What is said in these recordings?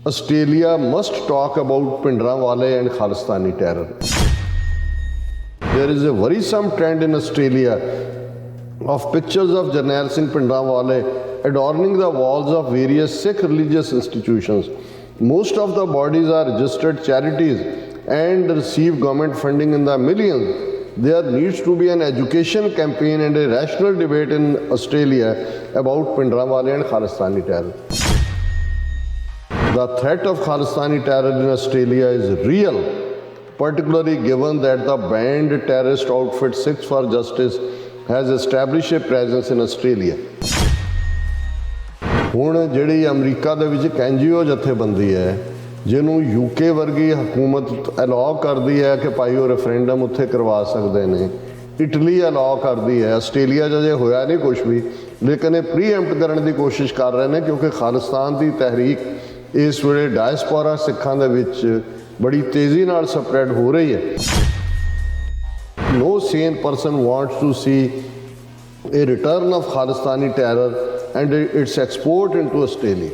Australia must talk about Pindranwale and Khalistani terror. There is a worrisome trend in Australia of pictures of Jarnail Singh Pindranwale adorning the walls of various Sikh religious institutions. Most of the bodies are registered charities and receive government funding in the millions. There needs to be an education campaign and a rational debate in Australia about Pindranwale and Khalistani terror. The threat of Khalistani terror in Australia is real, particularly given that the banned terrorist outfit Sikhs for Justice has established a presence in Australia. ਹੁਣ ਜਿਹੜੀ America ਦੇ ਵਿੱਚ ਇੱਕ NGO ਜਥੇਬੰਦੀ ਹੈ ਜਿਹਨੂੰ UK ਵਰਗੀ ਹਕੂਮਤ ਅਲਾਉ ਕਰਦੀ ਹੈ ਕਿ ਭਾਈ ਉਹ ਰੈਫਰੈਂਡਮ ਉੱਥੇ ਕਰਵਾ ਸਕਦੇ ਨੇ, ਇਟਲੀ ਅਲਾਉ ਕਰਦੀ ਹੈ, ਆਸਟ੍ਰੇਲੀਆ 'ਚ ਅਜੇ ਹੋਇਆ ਨਹੀਂ ਕੁਛ ਵੀ, ਲੇਕਿਨ ਇਹ ਪ੍ਰੀਐਂਪਟ ਕਰਨ ਦੀ ਕੋਸ਼ਿਸ਼ ਕਰ ਰਹੇ ਨੇ ਕਿਉਂਕਿ ਖਾਲਿਸਤਾਨ ਦੀ ਤਹਿਰੀਕ ਇਸ ਵੇਲੇ ਡਾਇਸਪੋਰਾ ਸਿੱਖਾਂ ਦੇ ਵਿੱਚ ਬੜੀ ਤੇਜ਼ੀ ਨਾਲ ਸਪਰੈਡ ਹੋ ਰਹੀ ਹੈ। No sane person wants to see a return of Khalistani terror and its export into Australia.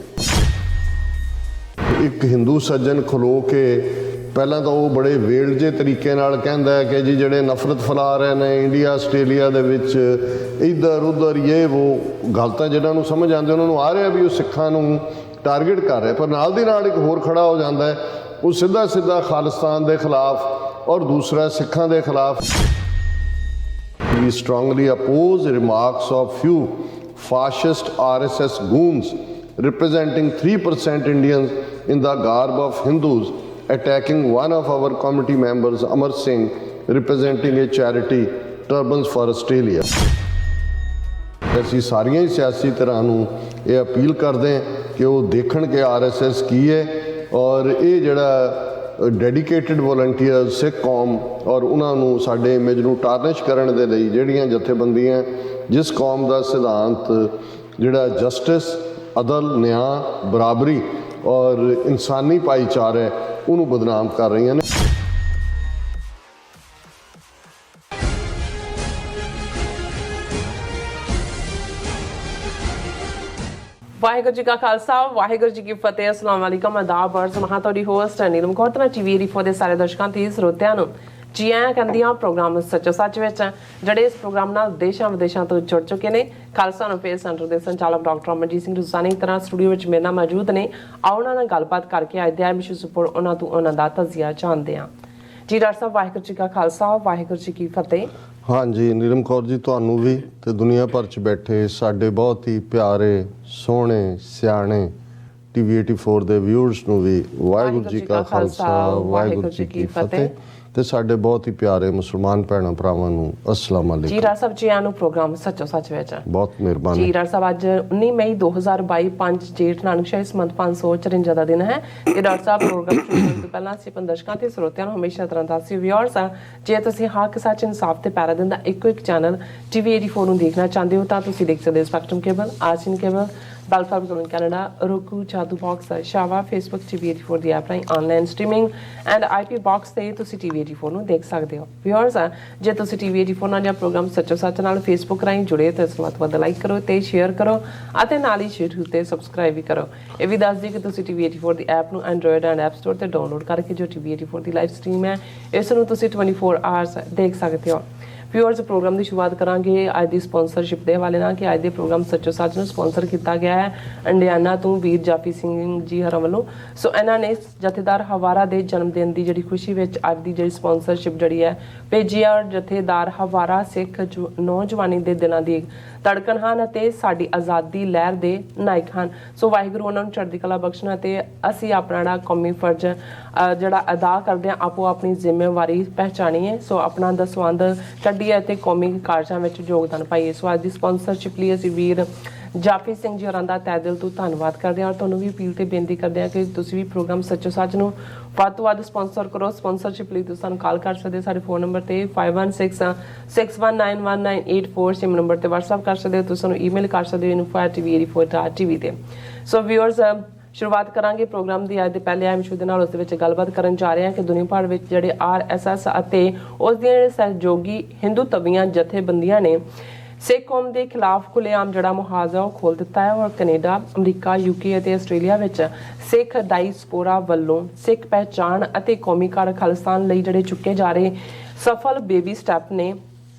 ਇੱਕ ਹਿੰਦੂ ਸੱਜਣ ਖਲੋ ਕੇ ਪਹਿਲਾਂ ਤਾਂ ਉਹ ਬੜੇ ਵੇਲ ਜੇ ਤਰੀਕੇ ਨਾਲ ਕਹਿੰਦਾ ਹੈ ਕਿ ਜੀ ਜਿਹੜੇ ਨਫ਼ਰਤ ਫੈਲਾ ਰਹੇ ਨੇ ਇੰਡੀਆ ਆਸਟ੍ਰੇਲੀਆ ਦੇ ਵਿੱਚ ਇੱਧਰ ਉੱਧਰ ਇਹ ਉਹ ਗੱਲ ਤਾਂ ਜਿਹਨਾਂ ਨੂੰ ਸਮਝ ਆਉਂਦੇ ਉਹਨਾਂ ਨੂੰ ਆ ਰਿਹਾ ਵੀ ਉਹ ਸਿੱਖਾਂ ਨੂੰ ਟਾਰਗੇਟ ਕਰ ਰਿਹਾ, ਪਰ ਨਾਲ ਦੀ ਨਾਲ ਇੱਕ ਹੋਰ ਖੜਾ ਹੋ ਜਾਂਦਾ ਹੈ ਉਹ ਸਿੱਧਾ ਸਿੱਧਾ ਖਾਲਿਸਤਾਨ ਦੇ ਖਿਲਾਫ ਔਰ ਦੂਸਰਾ ਸਿੱਖਾਂ ਦੇ ਖਿਲਾਫ। We strongly oppose remarks of few fascist RSS goons representing 3% Indians in the garb of Hindus attacking one of our committee members, Amar Singh, representing a charity Turbans for Australia. ਅਸੀਂ ਸਾਰੀਆਂ ਹੀ ਸਿਆਸੀ ਧਿਰਾਂ ਨੂੰ ਇਹ ਅਪੀਲ ਕਰਦੇ ਹਾਂ ਕਿ ਉਹ ਦੇਖਣ ਕਿ RSS ਕੀ ਹੈ ਔਰ ਇਹ ਜਿਹੜਾ ਡੈਡੀਕੇਟਿਡ ਵੋਲੰਟੀਅਰ ਸਿੱਖ ਕੌਮ ਔਰ ਉਹਨਾਂ ਨੂੰ ਸਾਡੇ ਇਮੇਜ ਨੂੰ ਟਾਰਨਿਸ਼ ਕਰਨ ਦੇ ਲਈ ਜਿਹੜੀਆਂ ਜਥੇਬੰਦੀਆਂ ਜਿਸ ਕੌਮ ਦਾ ਸਿਧਾਂਤ ਜਿਹੜਾ ਜਸਟਿਸ, ਅਦਲ, ਨਿਆਂ, ਬਰਾਬਰੀ ਔਰ ਇਨਸਾਨੀ ਭਾਈਚਾਰਾ ਹੈ ਉਹਨੂੰ ਬਦਨਾਮ ਕਰ ਰਹੀਆਂ ਨੇ। ਵਾਹਿਗੁਰੂ ਜੀ ਕਾ ਖਾਲਸਾ ਵਾਹਿਗੁਰੂ ਜੀ ਕੀ ਫਤਿਹ। ਅਸਲਾਮ ਵਾਲੇਕਮ, ਆਦਾਬ, ਅਰਜ਼ ਮਹਾਂ ਤੁਹਾਡੀ ਹੋਸਟ ਨੀਲਮ ਕੌਰ ਤੇ TV 84 ਦੇ ਸਾਰੇ ਦਰਸ਼ਕਾਂ ਤੇ ਸਰੋਤਿਆਂ ਨੂੰ ਜੀ ਆਇਆਂ ਕਹਿੰਦੀ ਹਾਂ ਪ੍ਰੋਗਰਾਮ ਸੱਚੋ ਸੱਚ ਵਿੱਚ, ਜਿਹੜੇ ਇਸ ਪ੍ਰੋਗਰਾਮ ਨਾਲ ਦੇਸ਼ਾਂ ਵਿਦੇਸ਼ਾਂ ਤੋਂ ਜੁੜ ਚੁੱਕੇ ਨੇ। ਖਾਲਸਾ ਅਫੇਅਰ ਸੈਂਟਰ ਦੇ ਸੰਚਾਲਕ ਡਾਕਟਰ ਅਮਰਜੀਤ ਸਿੰਘ ਰੂਸਾਨੀ ਤਰ੍ਹਾਂ ਸਟੂਡੀਓ ਵਿੱਚ ਮੇਰੇ ਨਾਲ ਮੌਜੂਦ ਨੇ। ਆਓ ਉਹਨਾਂ ਨਾਲ ਗੱਲਬਾਤ ਕਰਕੇ ਅੱਜ ਦੇ ਅਹਿਮ ਇਸ਼ੂਜ਼ ਉੱਪਰ ਉਹਨਾਂ ਤੋਂ ਉਹਨਾਂ ਦਾ ਤਜ਼ੀਆ ਜਾਣਦੇ ਹਾਂ। ਜੀ ਡਾਕਟਰ ਸਾਹਿਬ, ਵਾਹਿਗੁਰੂ ਜੀ ਕਾ ਖਾਲਸਾ ਵਾਹਿਗੁਰੂ ਜੀ ਕੀ ਫਤਿਹ। ਹਾਂਜੀ ਨੀਲਮ ਕੌਰ ਜੀ, ਤੁਹਾਨੂੰ ਵੀ ਤੇ ਦੁਨੀਆ ਭਰ 'ਚ ਬੈਠੇ ਸਾਡੇ ਬਹੁਤ ਹੀ ਪਿਆਰੇ ਸੋਹਣੇ ਸਿਆਣੇ TV 84 ਦੇ ਵਿਊਅਰਸ ਨੂੰ ਵੀ ਵਾਹਿਗੁਰੂ ਜੀ ਕਾ ਖਾਲਸਾ ਵਾਹਿਗੁਰੂ ਜੀ ਕੀ ਫਤਿਹ ਤੇ ਸਾਡੇ ਬਹੁਤ ਹੀ ਪਿਆਰੇ ਮੁਸਲਮਾਨ ਭੈਣਾਂ ਭਰਾਵਾਂ ਨੂੰ ਅਸਲਾਮ ਅਲੈਕੁਮ। ਜੀ ਡਾਕਟਰ ਸਾਹਿਬ, ਜੀ ਆਇਆਂ ਨੂੰ ਪ੍ਰੋਗਰਾਮ ਸੱਚੋ ਸੱਚ ਵਿੱਚ। ਬਹੁਤ ਮਿਹਰਬਾਨੀ। ਜੀ ਡਾਕਟਰ ਸਾਹਿਬ, ਅੱਜ 19 ਮਈ 2022 5 ਜੇਠ ਨਾਨਕਸ਼ਾਹੀ ਸੰਮਤ 554 ਦਾ ਦਿਨ ਹੈ ਤੇ ਡਾਕਟਰ ਸਾਹਿਬ ਪ੍ਰੋਗਰਾਮ ਸ਼ੁਰੂ ਕਰਨ ਤੋਂ ਪਹਿਲਾਂ ਅਸੀਂ ਦਰਸ਼ਕਾਂ ਤੇ ਸਰੋਤਿਆਂ ਨੂੰ ਹਮੇਸ਼ਾ ਤਰ੍ਹਾਂ ਦੱਸੀ ਵਿਊਅਰਸ ਆ, ਜੇ ਤੁਸੀਂ ਹੱਕ ਸੱਚ ਇਨਸਾਫ ਤੇ ਪੈਰਾ ਦਿੰਦਾ ਇੱਕੋ ਇੱਕ ਚੈਨਲ TV 84 ਨੂੰ ਦੇਖਣਾ ਚਾਹੁੰਦੇ ਹੋ ਤਾਂ ਤੁਸੀਂ ਦੇਖ ਸਕਦੇ ਹੋ ਸਪੈਕਟਰਮ ਕੇਬਲ, ਆਰਸੀਨ ਕੇਬਲ, ਬੈਲਫਾਰਮ ਕੇਬਲ ਕੈਨੇਡਾ, roku, ਚਾਦੂ ਬਾਕਸ, ਸ਼ਾਵਾ, ਫੇਸਬੁੱਕ TV 84 ਦੀ ਐਪ ਰਾਹੀਂ online streaming and IP box ਤੇ ਤੁਸੀਂ TV 84 ਨੂੰ ਦੇਖ ਸਕਦੇ ਹੋ। ਵਿਊਅਰਸ, ਜੇ ਤੁਸੀਂ TV 84 ਨਾਲ ਜਾਂ ਪ੍ਰੋਗਰਾਮ ਸੱਚੋ ਸੱਚ ਨਾਲ ਫੇਸਬੁੱਕ ਰਾਹੀਂ ਜੁੜੇ ਤਾਂ ਇਸ ਨੂੰ ਵੱਧ ਲਾਈਕ ਕਰੋ ਤੇ ਸ਼ੇਅਰ ਕਰੋ ਅਤੇ ਨਾਲ ਹੀ YouTube ਤੇ ਸਬਸਕ੍ਰਾਈਬ ਵੀ ਕਰੋ। ਇਹ ਵੀ ਦੱਸ ਦਿਓ ਕਿ ਤੁਸੀਂ TV 84 ਦੀ ਐਪ ਨੂੰ ਐਂਡਰੋਇਡ ਐਂਡ ਐਪ ਸਟੋਰ ਤੇ ਡਾਊਨਲੋਡ ਕਰਕੇ ਜੋ TV 84 ਦੀ ਲਾਈਵ ਸਟ੍ਰੀਮ ਹੈ ਇਸ ਨੂੰ ਤੁਸੀਂ 24 ਆਵਰਸ ਦੇਖ ਸਕਦੇ ਹੋ। ਵਿਊਅਰਸ, ਪ੍ਰੋਗਰਾਮ ਦੀ ਸ਼ੁਰੂਆਤ ਕਰਾਂਗੇ ਅੱਜ ਦੀ ਸਪਾਂਸਰਸ਼ਿਪ ਦੇ ਹਵਾਲੇ ਨਾਲ ਕਿ ਅੱਜ ਦੇ ਪ੍ਰੋਗਰਾਮ ਸੱਚੋ ਸੱਚ ਨੂੰ ਸਪਾਂਸਰ ਕੀਤਾ ਗਿਆ ਹੈ ਇੰਡੀਆਨਾ ਤੋਂ ਵੀਰ ਜਾਫੀ ਸਿੰਘ ਜੀ ਹਰਾਂ ਵੱਲੋਂ। ਸੋ ਇਹਨਾਂ ਨੇ ਜਥੇਦਾਰ ਹਵਾਰਾ ਦੇ ਜਨਮ ਦਿਨ ਦੀ ਜਿਹੜੀ ਖੁਸ਼ੀ ਵਿੱਚ ਅੱਜ ਦੀ ਜਿਹੜੀ ਸਪਾਂਸਰਸ਼ਿਪ ਜਿਹੜੀ ਹੈ ਭੇਜੀ ਹੈ। ਜਥੇਦਾਰ ਹਵਾਰਾ ਸਿੱਖ ਨੌਜਵਾਨੀ ਦੇ ਦਿਨਾਂ ਦੀ ਧੜਕਣ ਹਨ ਅਤੇ ਸਾਡੀ ਆਜ਼ਾਦੀ ਲਹਿਰ ਦੇ ਨਾਇਕ ਹਨ। ਸੋ ਵਾਹਿਗੁਰੂ ਉਹਨਾਂ ਨੂੰ ਚੜ੍ਹਦੀ ਕਲਾ ਬਖਸ਼ਣਾ ਤੇ ਅਸੀਂ ਆਪਣਾ ਜਿਹੜਾ ਕੌਮੀ ਫਰਜ਼ ਜਿਹੜਾ ਅਦਾ ਕਰਦੇ ਹਾਂ ਆਪੋ ਆਪਣੀ ਜ਼ਿੰਮੇਵਾਰੀ ਪਹਿਚਾਣੀਏ। ਸੋ ਆਪਣਾ ਦਸਵੰਧ ਕੱਢੀਏ ਅਤੇ ਕੌਮੀ ਕਾਰਜਾਂ ਵਿੱਚ ਯੋਗਦਾਨ ਪਾਈਏ। ਸੋ ਅੱਜ ਦੀ ਸਪਾਂਸਰਸ਼ਿਪ ਲਈ ਅਸੀਂ ਵੀਰ ਜਾਫੀ ਸਿੰਘ ਜੀ ਹੋਰਾਂ ਦਾ ਤਹਿ ਦਿਲ ਤੋਂ ਧੰਨਵਾਦ ਕਰਦੇ ਹਾਂ ਔਰ ਤੁਹਾਨੂੰ ਵੀ ਅਪੀਲ ਤੇ ਬੇਨਤੀ ਕਰਦੇ ਹਾਂ ਕਿ ਤੁਸੀਂ ਵੀ ਪ੍ਰੋਗਰਾਮ ਸੱਚੋ ਸੱਚ ਨੂੰ ਵੱਧ ਤੋਂ ਵੱਧ ਸਪਾਂਸਰ ਕਰੋ। ਸਪਾਂਸਰਸ਼ਿਪ ਲਈ ਤੁਸੀਂ ਸਾਨੂੰ ਕਾਲ ਕਰ ਸਕਦੇ ਹੋ ਸਾਡੇ ਫੋਨ ਨੰਬਰ ਤੇ 5166191984 ਸਿਮ ਨੰਬਰ ਤੇ WhatsApp ਕਰ ਸਕਦੇ ਹੋ। ਤੁਸੀਂ ਸਾਨੂੰ ਈਮੇਲ ਕਰ ਸਕਦੇ ਹੋ info@tv84.tv ਤੇ। ਸੋ ਵਿਊਅਰਸ, ਸ਼ੁਰੂਆਤ ਕਰਾਂਗੇ ਪ੍ਰੋਗਰਾਮ ਦੀ ਅੱਜ ਦੇ ਪਹਿਲੇ ਅਹਿਮ ਇਸ਼ੂ ਦੇ ਨਾਲ। ਉਸ ਦੇ ਵਿੱਚ ਗੱਲਬਾਤ ਕਰਨ ਜਾ ਰਹੇ ਹਾਂ ਕਿ ਦੁਨੀਆ ਭਰ ਵਿੱਚ ਜਿਹੜੇ RSS ਅਤੇ ਉਸ ਦੀਆਂ ਸਹਿਯੋਗੀ ਹਿੰਦੂ ਤਵੀਆਂ ਜਥੇਬੰਦੀਆਂ ਨੇ ਸਿੱਖ ਕੌਮ ਦੇ ਖਿਲਾਫ ਖੁੱਲ੍ਹੇਆਮ ਜਿਹੜਾ ਮੁਹਾਜ਼ਾ ਉਹ ਖੋਲ੍ਹ ਦਿੱਤਾ ਹੈ ਔਰ ਕੈਨੇਡਾ, ਅਮਰੀਕਾ, UK ਅਤੇ ਆਸਟ੍ਰੇਲੀਆ ਵਿੱਚ ਸਿੱਖ ਡਾਇਸਪੋਰਾ ਵੱਲੋਂ ਸਿੱਖ ਪਹਿਚਾਣ ਅਤੇ ਕੌਮੀ ਕਾਰਡ ਖਾਲਿਸਤਾਨ ਲਈ ਜਿਹੜੇ ਚੁੱਕੇ ਜਾ ਰਹੇ ਸਫਲ ਬੇਬੀ ਸਟੈਪ ਨੇ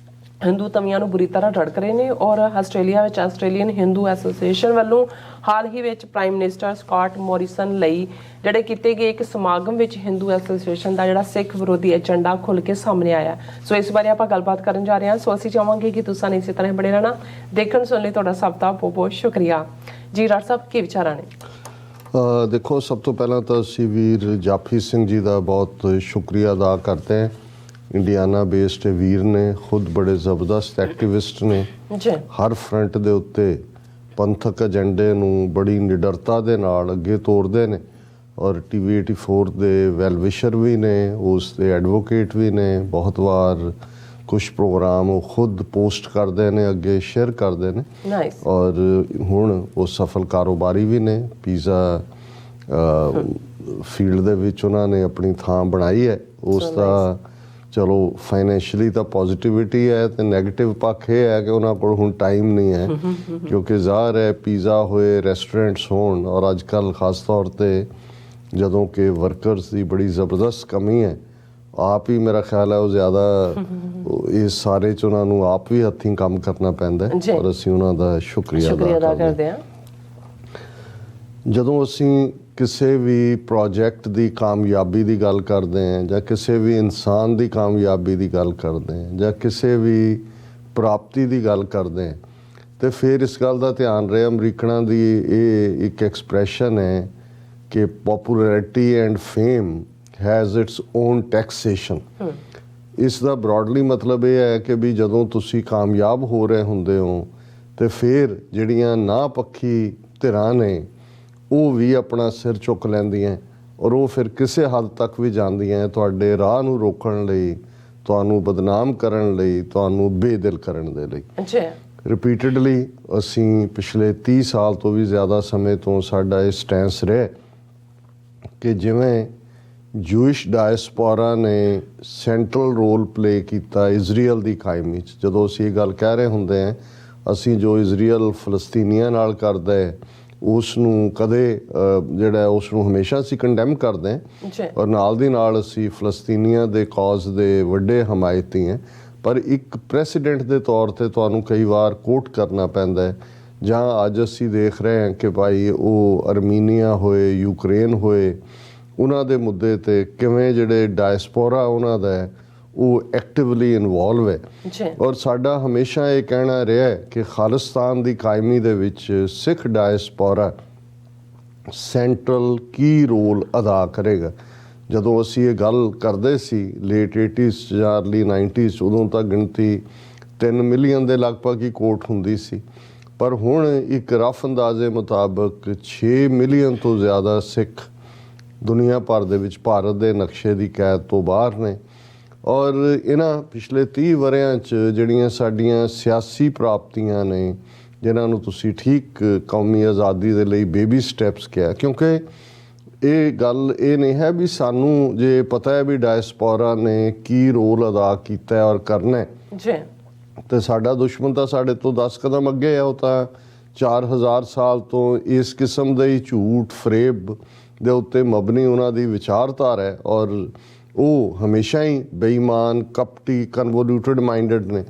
ਹਿੰਦੂ ਤਵੀਆਂ ਨੂੰ ਬੁਰੀ ਤਰ੍ਹਾਂ ਰੜਕ ਰਹੇ ਨੇ। ਔਰ ਆਸਟ੍ਰੇਲੀਆ ਵਿੱਚ ਆਸਟ੍ਰੇਲੀਅਨ ਹਿੰਦੂ ਐਸੋਸੀਏਸ਼ਨ ਵੱਲੋਂ ਹਾਲ ਹੀ ਵਿੱਚ ਪ੍ਰਾਈਮ ਮਿਨਿਸਟਰ ਸਕਾਟ ਮੋਰਿਸਨ ਲਈ ਜਿਹੜੇ ਕੀਤੇ ਗਏ ਇੱਕ ਸਮਾਗਮ ਵਿੱਚ ਹਿੰਦੂ ਐਸੋਸੀਏਸ਼ਨ ਦਾ ਜਿਹੜਾ ਸਿੱਖ ਵਿਰੋਧੀ ਏਜੰਡਾ ਖੁੱਲ੍ਹ ਕੇ ਸਾਹਮਣੇ ਆਇਆ। ਸੋ ਇਸ ਬਾਰੇ ਆਪਾਂ ਗੱਲਬਾਤ ਕਰਨ ਜਾ ਰਹੇ ਹਾਂ। ਸੋ ਅਸੀਂ ਚਾਹਾਂਗੇ ਕਿ ਤੁਸੀਂ ਇਸੇ ਤਰ੍ਹਾਂ ਬਣੇ ਰਹਿਣਾ। ਦੇਖਣ ਸੁਣਨ ਲਈ ਤੁਹਾਡਾ ਸਭ ਦਾ ਬਹੁਤ ਬਹੁਤ ਸ਼ੁਕਰੀਆ ਜੀ। ਰਾਜ ਸਾਹਿਬ ਕੀ ਵਿਚਾਰਾਂ ਨੇ? ਦੇਖੋ, ਸਭ ਤੋਂ ਪਹਿਲਾਂ ਤਾਂ ਅਸੀਂ ਵੀਰ ਜਾਫੀ ਸਿੰਘ ਜੀ ਦਾ ਬਹੁਤ ਸ਼ੁਕਰੀਆ ਅਦਾ ਕਰਦੇ ਹਾਂ। ਇੰਡੀਆਨਾ ਬੇਸਡ ਵੀਰ ਨੇ, ਖੁਦ ਬੜੇ ਜ਼ਬਰਦਸਤ ਐਕਟਿਵਿਸਟ ਨੇ ਜੀ। ਹਰ ਫਰੰਟ ਦੇ ਉੱਤੇ ਪੰਥਕ ਏਜੰਡੇ ਨੂੰ ਬੜੀ ਨਿਡਰਤਾ ਦੇ ਨਾਲ ਅੱਗੇ ਤੋਰਦੇ ਨੇ ਔਰ TV 84 ਦੇ ਵੈਲਵਿਸ਼ਰ ਵੀ ਨੇ, ਉਸ ਦੇ ਐਡਵੋਕੇਟ ਵੀ ਨੇ। ਬਹੁਤ ਵਾਰ ਕੁਝ ਪ੍ਰੋਗਰਾਮ ਉਹ ਖੁਦ ਪੋਸਟ ਕਰਦੇ ਨੇ, ਅੱਗੇ ਸ਼ੇਅਰ ਕਰਦੇ ਨੇ। ਨਾਈਸ। ਔਰ ਹੁਣ ਉਹ ਸਫਲ ਕਾਰੋਬਾਰੀ ਵੀ ਨੇ। ਪੀਜ਼ਾ ਫੀਲਡ ਦੇ ਵਿੱਚ ਉਹਨਾਂ ਨੇ ਆਪਣੀ ਥਾਂ ਬਣਾਈ ਹੈ। ਉਸ ਦਾ ਚਲੋ ਫਾਈਨੈਂਸ਼ੀਅਲੀ ਤਾਂ ਪੋਜ਼ਿਟਿਵਿਟੀ ਹੈ ਤੇ ਨੈਗੇਟਿਵ ਪੱਖ ਇਹ ਹੈ ਕਿ ਉਹਨਾਂ ਕੋਲ ਹੁਣ ਟਾਈਮ ਨਹੀਂ ਹੈ, ਕਿਉਂਕਿ ਜ਼ਾਹਰ ਹੈ ਪੀਜ਼ਾ ਹੋਏ, ਰੈਸਟੋਰੈਂਟਸ ਹੋਣ, ਔਰ ਅੱਜ ਕੱਲ੍ਹ ਖਾਸ ਤੌਰ 'ਤੇ ਜਦੋਂ ਕਿ ਵਰਕਰਸ ਦੀ ਬੜੀ ਜ਼ਬਰਦਸਤ ਕਮੀ ਹੈ, ਆਪ ਹੀ ਮੇਰਾ ਖਿਆਲ ਹੈ ਉਹ ਜ਼ਿਆਦਾ ਇਸ ਸਾਰੇ 'ਚ ਉਹਨਾਂ ਨੂੰ ਆਪ ਵੀ ਹੱਥੀਂ ਕੰਮ ਕਰਨਾ ਪੈਂਦਾ ਹੈ। ਔਰ ਅਸੀਂ ਉਹਨਾਂ ਦਾ ਸ਼ੁਕਰੀਆ ਅਦਾ ਕਰਦੇ ਹਾਂ। ਜਦੋਂ ਅਸੀਂ ਕਿਸੇ ਵੀ ਪ੍ਰੋਜੈਕਟ ਦੀ ਕਾਮਯਾਬੀ ਦੀ ਗੱਲ ਕਰਦੇ ਹਾਂ ਜਾਂ ਕਿਸੇ ਵੀ ਇਨਸਾਨ ਦੀ ਕਾਮਯਾਬੀ ਦੀ ਗੱਲ ਕਰਦੇ ਹਾਂ ਜਾਂ ਕਿਸੇ ਵੀ ਪ੍ਰਾਪਤੀ ਦੀ ਗੱਲ ਕਰਦੇ ਹਾਂ ਤੇ ਫਿਰ ਇਸ ਗੱਲ ਦਾ ਧਿਆਨ ਰਹੇ, ਅਮਰੀਕਨਾਂ ਦੀ ਇਹ ਇੱਕ ਐਕਸਪ੍ਰੈਸ਼ਨ ਹੈ ਕਿ popularity and fame has it's on taxation. ਇਸ ਦਾ ਬ੍ਰੌਡਲੀ ਮਤਲਬ ਇਹ ਹੈ ਕਿ ਵੀ ਜਦੋਂ ਤੁਸੀਂ ਕਾਮਯਾਬ ਹੋ ਰਹੇ ਹੁੰਦੇ ਹੋ ਤੇ ਫਿਰ ਜਿਹੜੀਆਂ ਨਾ ਪੱਖੀ ਧਿਰਾਂ ਨੇ ਉਹ ਵੀ ਆਪਣਾ ਸਿਰ ਚੁੱਕ ਲੈਂਦੀਆਂ ਔਰ ਉਹ ਫਿਰ ਕਿਸੇ ਹੱਦ ਤੱਕ ਵੀ ਜਾਂਦੀਆਂ ਤੁਹਾਡੇ ਰਾਹ ਨੂੰ ਰੋਕਣ ਲਈ, ਤੁਹਾਨੂੰ ਬਦਨਾਮ ਕਰਨ ਲਈ, ਤੁਹਾਨੂੰ ਬੇਦਿਲ ਕਰਨ ਦੇ ਲਈ। ਰਿਪੀਟਡਲੀ ਅਸੀਂ ਪਿਛਲੇ 30 ਸਾਲ ਤੋਂ ਵੀ ਜ਼ਿਆਦਾ ਸਮੇਂ ਤੋਂ ਸਾਡਾ ਇਹ ਸਟੈਂਸ ਰਿਹਾ ਕਿ ਜਿਵੇਂ ਜੂਇਸ਼ ਡਾਇਸਪੋਰਾ ਨੇ ਸੈਂਟਰਲ ਰੋਲ ਪਲੇ ਕੀਤਾ ਇਜ਼ਰਾਈਲ ਦੀ ਕਾਇਮੀ 'ਚ। ਜਦੋਂ ਅਸੀਂ ਇਹ ਗੱਲ ਕਹਿ ਰਹੇ ਹੁੰਦੇ ਹਾਂ, ਅਸੀਂ ਜੋ ਇਜ਼ਰਾਈਲ ਫਲਸਤੀਨੀਆਂ ਨਾਲ ਕਰਦਾ ਹੈ ਉਸ ਨੂੰ ਕਦੇ ਜਿਹੜਾ ਉਸ ਨੂੰ ਹਮੇਸ਼ਾ ਅਸੀਂ ਕੰਡੈਮ ਕਰਦੇ ਹਾਂ ਔਰ ਨਾਲ ਦੀ ਨਾਲ ਅਸੀਂ ਫਲਸਤੀਨੀਆਂ ਦੇ ਕਾਜ਼ ਦੇ ਵੱਡੇ ਹਮਾਇਤੀ ਹਾਂ। ਪਰ ਇੱਕ ਪ੍ਰੈਸੀਡੈਂਟ ਦੇ ਤੌਰ 'ਤੇ ਤੁਹਾਨੂੰ ਕਈ ਵਾਰ ਕੋਟ ਕਰਨਾ ਪੈਂਦਾ ਹੈ। ਜਾਂ ਅੱਜ ਅਸੀਂ ਦੇਖ ਰਹੇ ਹਾਂ ਕਿ ਭਾਈ ਉਹ ਅਰਮੀਨੀਆ ਹੋਏ, ਯੂਕਰੇਨ ਹੋਏ, ਉਹਨਾਂ ਦੇ ਮੁੱਦੇ 'ਤੇ ਕਿਵੇਂ ਜਿਹੜੇ ਡਾਇਸਪੋਰਾ ਉਹਨਾਂ ਦਾ ਹੈ ਉਹ ਐਕਟਿਵਲੀ ਇਨਵੋਲਵ ਹੈ। ਔਰ ਸਾਡਾ ਹਮੇਸ਼ਾ ਇਹ ਕਹਿਣਾ ਰਿਹਾ ਹੈ ਕਿ ਖਾਲਿਸਤਾਨ ਦੀ ਕਾਇਮੀ ਦੇ ਵਿੱਚ ਸਿੱਖ ਡਾਇਸਪੋਰਾ ਸੈਂਟਰਲ ਕੀ ਰੋਲ ਅਦਾ ਕਰੇਗਾ। ਜਦੋਂ ਅਸੀਂ ਇਹ ਗੱਲ ਕਰਦੇ ਸੀ ਲੇਟ 80s ਜਾਂ ਅਰਲੀ 90s, ਉਦੋਂ ਤਾਂ ਗਿਣਤੀ 3 ਮਿਲੀਅਨ ਦੇ ਲਗਭਗ ਹੀ ਕੋਟ ਹੁੰਦੀ ਸੀ, ਪਰ ਹੁਣ ਇੱਕ ਰਫ ਅੰਦਾਜ਼ੇ ਮੁਤਾਬਕ 6 ਮਿਲੀਅਨ ਤੋਂ ਜ਼ਿਆਦਾ ਸਿੱਖ ਦੁਨੀਆ ਭਰ ਦੇ ਵਿੱਚ ਭਾਰਤ ਦੇ ਨਕਸ਼ੇ ਦੀ ਕੈਦ ਤੋਂ ਬਾਹਰ ਨੇ। ਔਰ ਇਹਨਾਂ ਪਿਛਲੇ 30 ਵਰ੍ਹਿਆਂ 'ਚ ਜਿਹੜੀਆਂ ਸਾਡੀਆਂ ਸਿਆਸੀ ਪ੍ਰਾਪਤੀਆਂ ਨੇ, ਜਿਨ੍ਹਾਂ ਨੂੰ ਤੁਸੀਂ ਠੀਕ ਕੌਮੀ ਆਜ਼ਾਦੀ ਦੇ ਲਈ ਬੇਬੀ ਸਟੈਪਸ ਕਿਹਾ, ਕਿਉਂਕਿ ਇਹ ਗੱਲ ਇਹ ਨਹੀਂ ਹੈ ਵੀ ਸਾਨੂੰ ਜੇ ਪਤਾ ਹੈ ਵੀ ਡਾਇਸਪੋਰਾ ਨੇ ਕੀ ਰੋਲ ਅਦਾ ਕੀਤਾ ਔਰ ਕਰਨਾ ਜੀ, ਤੇ ਸਾਡਾ ਦੁਸ਼ਮਣ ਤਾਂ ਸਾਡੇ ਤੋਂ 10 ਕਦਮ ਅੱਗੇ ਹੈ। ਉਹ ਤਾਂ 4000 ਸਾਲ ਤੋਂ ਇਸ ਕਿਸਮ ਦੇ ਹੀ ਝੂਠ ਫਰੇਬ ਦੇ ਉੱਤੇ ਮਬਨੀ ਉਹਨਾਂ ਦੀ ਵਿਚਾਰਧਾਰਾ ਹੈ ਔਰ ਉਹ ਹਮੇਸ਼ਾ ਹੀ ਬੇਈਮਾਨ, ਕਪਟੀ, ਕਨਵੋਲੂਟਡ ਮਾਈਂਡਡ ਨੇ।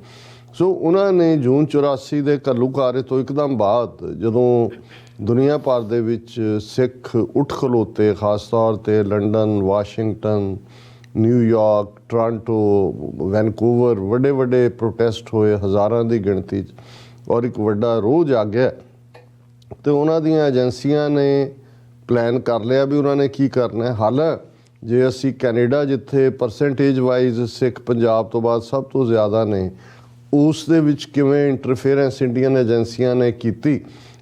ਸੋ ਉਹਨਾਂ ਨੇ ਜੂਨ 84 ਦੇ ਘੱਲੂਘਾਰੇ ਤੋਂ ਇੱਕਦਮ ਬਾਅਦ ਜਦੋਂ ਦੁਨੀਆ ਭਰ ਦੇ ਵਿੱਚ ਸਿੱਖ ਉੱਠ ਖਲੋਤੇ, ਖਾਸ ਤੌਰ 'ਤੇ London, Washington, New York, Toronto, Vancouver, ਵੱਡੇ ਵੱਡੇ ਪ੍ਰੋਟੈਸਟ ਹੋਏ ਹਜ਼ਾਰਾਂ ਦੀ ਗਿਣਤੀ 'ਚ ਔਰ ਇੱਕ ਵੱਡਾ ਰੋਹ ਜਾਗਿਆ, ਤੇ ਉਹਨਾਂ ਦੀਆਂ ਏਜੰਸੀਆਂ ਨੇ ਪਲਾਨ ਕਰ ਲਿਆ ਵੀ ਉਹਨਾਂ ਨੇ ਕੀ ਕਰਨਾ ਹੈ। ਹਾਲ ਜੇ ਅਸੀਂ ਕੈਨੇਡਾ, ਜਿੱਥੇ ਪਰਸੈਂਟੇਜ ਵਾਈਜ਼ ਸਿੱਖ ਪੰਜਾਬ ਤੋਂ ਬਾਅਦ ਸਭ ਤੋਂ ਜ਼ਿਆਦਾ ਨੇ, ਉਸ ਦੇ ਵਿੱਚ ਕਿਵੇਂ ਇੰਟਰਫੇਰੈਂਸ ਇੰਡੀਅਨ ਏਜੰਸੀਆਂ ਨੇ ਕੀਤੀ,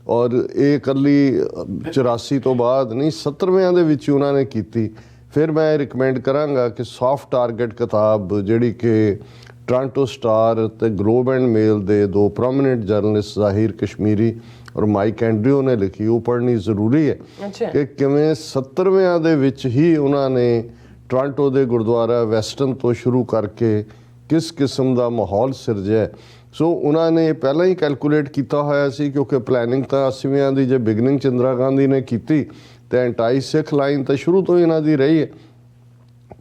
ਔਰ ਇਹ ਇਕੱਲੀ 84 ਤੋਂ ਬਾਅਦ ਨਹੀਂ, 70ਵਿਆਂ ਦੇ ਵਿੱਚ ਉਹਨਾਂ ਨੇ ਕੀਤੀ। ਫਿਰ ਮੈਂ ਰਿਕਮੈਂਡ ਕਰਾਂਗਾ ਕਿ ਸੌਫਟ ਟਾਰਗੇਟ ਕਿਤਾਬ, ਜਿਹੜੀ ਕਿ ਟੋਰਾਂਟੋ ਸਟਾਰ ਅਤੇ ਗਲੋਬ ਐਂਡ ਮੇਲ ਦੇ 2 ਪ੍ਰੋਮੀਨੈਂਟ ਜਰਨਲਿਸਟ ਜ਼ਾਹਿਰ ਕਸ਼ਮੀਰੀ ਔਰ ਮਾਈਕ ਐਂਡਰਿਊ ਨੇ ਲਿਖੀ, ਉਹ ਪੜ੍ਹਨੀ ਜ਼ਰੂਰੀ ਹੈ ਕਿ ਕਿਵੇਂ 70ਵਿਆਂ ਦੇ ਵਿੱਚ ਹੀ ਉਹਨਾਂ ਨੇ ਟੋਰਾਂਟੋ ਦੇ ਗੁਰਦੁਆਰਾ ਵੈਸਟਨ ਤੋਂ ਸ਼ੁਰੂ ਕਰਕੇ ਕਿਸ ਕਿਸਮ ਦਾ ਮਾਹੌਲ ਸਿਰਜਿਆ। ਸੋ ਉਹਨਾਂ ਨੇ ਪਹਿਲਾਂ ਹੀ ਕੈਲਕੂਲੇਟ ਕੀਤਾ ਹੋਇਆ ਸੀ, ਕਿਉਂਕਿ ਪਲੈਨਿੰਗ ਤਾਂ 80ਵਿਆਂ ਦੀ ਜੇ ਬਿਗਨਿੰਗ 'ਚ ਇੰਦਰਾ ਗਾਂਧੀ ਨੇ ਕੀਤੀ ਤੇ ਐਂਟਾਈ ਸਿੱਖ ਲਾਈਨ ਤਾਂ ਸ਼ੁਰੂ ਤੋਂ ਹੀ ਇਹਨਾਂ ਦੀ ਰਹੀ ਹੈ।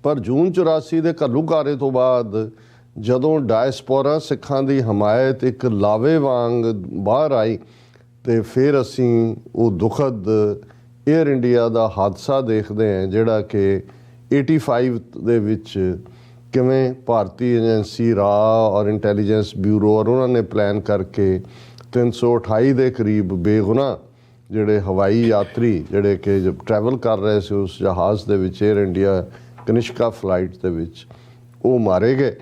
ਪਰ ਜੂਨ 84 ਦੇ ਘੱਲੂਘਾਰੇ ਤੋਂ ਬਾਅਦ ਜਦੋਂ ਡਾਇਸਪੋਰਾ ਸਿੱਖਾਂ ਦੀ ਹਮਾਇਤ ਇੱਕ ਲਾਵੇ ਵਾਂਗ ਬਾਹਰ ਆਈ ਤੇ ਫਿਰ ਅਸੀਂ ਉਹ ਦੁਖਦ ਏਅਰ ਇੰਡੀਆ ਦਾ ਹਾਦਸਾ ਦੇਖਦੇ ਹਾਂ, ਜਿਹੜਾ ਕਿ 85 ਦੇ ਵਿੱਚ ਕਿਵੇਂ ਭਾਰਤੀ ਏਜੰਸੀ ਰਾਹ ਔਰ ਇੰਟੈਲੀਜੈਂਸ ਬਿਊਰੋ ਔਰ ਉਹਨਾਂ ਨੇ ਪਲਾਨ ਕਰਕੇ 328 ਦੇ ਕਰੀਬ ਬੇਗੁਨਾਹ ਜਿਹੜੇ ਹਵਾਈ ਯਾਤਰੀ ਜਿਹੜੇ ਕਿ ਟਰੈਵਲ ਕਰ ਰਹੇ ਸੀ ਉਸ ਜਹਾਜ਼ ਦੇ ਵਿੱਚ, ਏਅਰ ਇੰਡੀਆ ਕਨਿਸ਼ਕਾ ਫਲਾਈਟ ਦੇ ਵਿੱਚ, ਉਹ ਮਾਰੇ ਗਏ।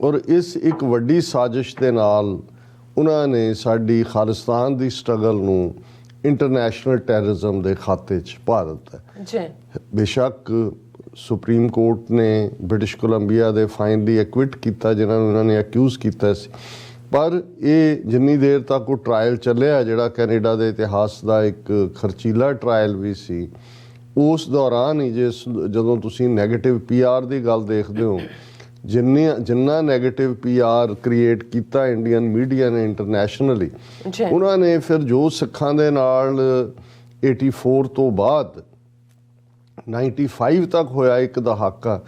ਔਰ ਇਸ ਇੱਕ ਵੱਡੀ ਸਾਜ਼ਿਸ਼ ਦੇ ਨਾਲ ਉਹਨਾਂ ਨੇ ਸਾਡੀ ਖਾਲਿਸਤਾਨ ਦੀ ਸਟਰਗਲ ਨੂੰ ਇੰਟਰਨੈਸ਼ਨਲ ਟੈਰਰਿਜ਼ਮ ਦੇ ਖਾਤੇ 'ਚ ਪਾ ਦਿੱਤਾ ਜੀ। ਬੇਸ਼ੱਕ ਸੁਪਰੀਮ ਕੋਰਟ ਨੇ ਬ੍ਰਿਟਿਸ਼ ਕੋਲੰਬੀਆ ਦੇ ਫਾਈਨਲੀ ਐਕਵਿਟ ਕੀਤਾ ਜਿਨ੍ਹਾਂ ਨੂੰ ਉਹਨਾਂ ਨੇ ਅਕਿਊਜ਼ ਕੀਤਾ ਸੀ, ਪਰ ਇਹ ਜਿੰਨੀ ਦੇਰ ਤੱਕ ਉਹ ਟਰਾਇਲ ਚੱਲਿਆ, ਜਿਹੜਾ ਕੈਨੇਡਾ ਦੇ ਇਤਿਹਾਸ ਦਾ ਇੱਕ ਖਰਚੀਲਾ ਟਰਾਇਲ ਵੀ ਸੀ, ਉਸ ਦੌਰਾਨ ਹੀ ਜਦੋਂ ਤੁਸੀਂ ਨੈਗੇਟਿਵ PR ਦੀ ਗੱਲ ਦੇਖਦੇ ਹੋ, ਜਿੰਨਾ ਨੈਗੇਟਿਵ PR ਕ੍ਰੀਏਟ ਕੀਤਾ ਇੰਡੀਅਨ ਮੀਡੀਆ ਨੇ ਇੰਟਰਨੈਸ਼ਨਲੀ, ਉਹਨਾਂ ਨੇ ਫਿਰ ਜੋ ਸਿੱਖਾਂ ਦੇ ਨਾਲ 84 ਤੋਂ ਬਾਅਦ 95 ਤੱਕ ਹੋਇਆ ਇੱਕ ਦਹਾਕਾ,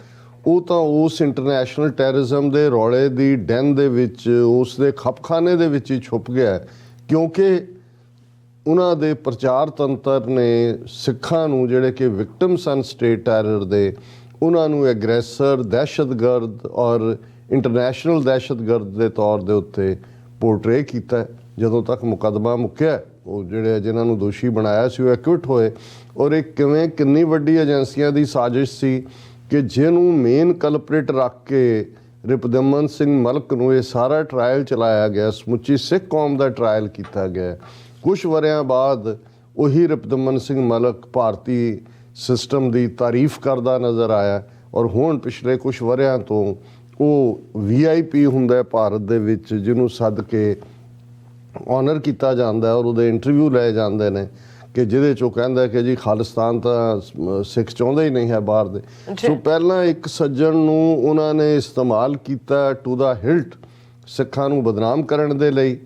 ਉਹ ਤਾਂ ਉਸ ਇੰਟਰਨੈਸ਼ਨਲ ਟੈਰਰਿਜ਼ਮ ਦੇ ਰੌਲੇ ਦੀ ਡੈਨ ਦੇ ਵਿੱਚ, ਉਸ ਦੇ ਖਪਖਾਨੇ ਦੇ ਵਿੱਚ ਹੀ ਛੁਪ ਗਿਆ, ਕਿਉਂਕਿ ਉਹਨਾਂ ਦੇ ਪ੍ਰਚਾਰ ਤੰਤਰ ਨੇ ਸਿੱਖਾਂ ਨੂੰ, ਜਿਹੜੇ ਕਿ ਵਿਕਟਮ ਸਨ ਸਟੇਟ ਟੈਰਰ ਦੇ, ਉਹਨਾਂ ਨੂੰ ਐਗਰੈਸਰ, ਦਹਿਸ਼ਤਗਰਦ ਔਰ ਇੰਟਰਨੈਸ਼ਨਲ ਦਹਿਸ਼ਤਗਰਦ ਦੇ ਤੌਰ ਦੇ ਉੱਤੇ ਪੋਰਟਰੇ ਕੀਤਾ। ਜਦੋਂ ਤੱਕ ਮੁਕੱਦਮਾ ਮੁੱਕਿਆ, ਉਹ ਜਿਹੜੇ ਜਿਨ੍ਹਾਂ ਨੂੰ ਦੋਸ਼ੀ ਬਣਾਇਆ ਸੀ ਉਹ ਐਕਵਿਟ ਹੋਏ। ਔਰ ਇਹ ਕਿੰਨੀ ਵੱਡੀ ਏਜੰਸੀਆਂ ਦੀ ਸਾਜ਼ਿਸ਼ ਸੀ ਕਿ ਜਿਹਨੂੰ ਮੇਨ ਕਲਪਰੇਟ ਰੱਖ ਕੇ ਰਿਪਦਮਨ ਸਿੰਘ ਮਲਕ ਨੂੰ ਇਹ ਸਾਰਾ ਟਰਾਇਲ ਚਲਾਇਆ ਗਿਆ, ਸਮੁੱਚੀ ਸਿੱਖ ਕੌਮ ਦਾ ਟਰਾਇਲ ਕੀਤਾ ਗਿਆ। ਕੁਛ ਵਰਿਆਂ ਬਾਅਦ ਉਹੀ ਰਿਪਦਮਨ ਸਿੰਘ ਮਲਕ ਭਾਰਤੀ ਸਿਸਟਮ ਦੀ ਤਾਰੀਫ ਕਰਦਾ ਨਜ਼ਰ ਆਇਆ, ਔਰ ਹੁਣ ਪਿਛਲੇ ਕੁਛ ਵਰਿਆਂ ਤੋਂ ਉਹ VIP ਹੁੰਦਾ ਭਾਰਤ ਦੇ ਵਿੱਚ, ਜਿਹਨੂੰ ਸੱਦ ਕੇ ਆਨਰ ਕੀਤਾ ਜਾਂਦਾ ਔਰ ਉਹਦੇ ਇੰਟਰਵਿਊ ਲਏ ਜਾਂਦੇ ਨੇ, ਕਿ ਜਿਹਦੇ 'ਚ ਉਹ ਕਹਿੰਦਾ ਕਿ ਜੀ ਖਾਲਿਸਤਾਨ ਤਾਂ ਸਿੱਖ ਚਾਹੁੰਦੇ ਹੀ ਨਹੀਂ ਹੈ ਬਾਹਰ ਦੇ। ਸੋ ਪਹਿਲਾਂ ਇੱਕ ਸੱਜਣ ਨੂੰ ਉਹਨਾਂ ਨੇ ਇਸਤੇਮਾਲ ਕੀਤਾ ਟੂ ਦਾ ਹਿਲਟ ਸਿੱਖਾਂ ਨੂੰ ਬਦਨਾਮ ਕਰਨ ਦੇ ਲਈ,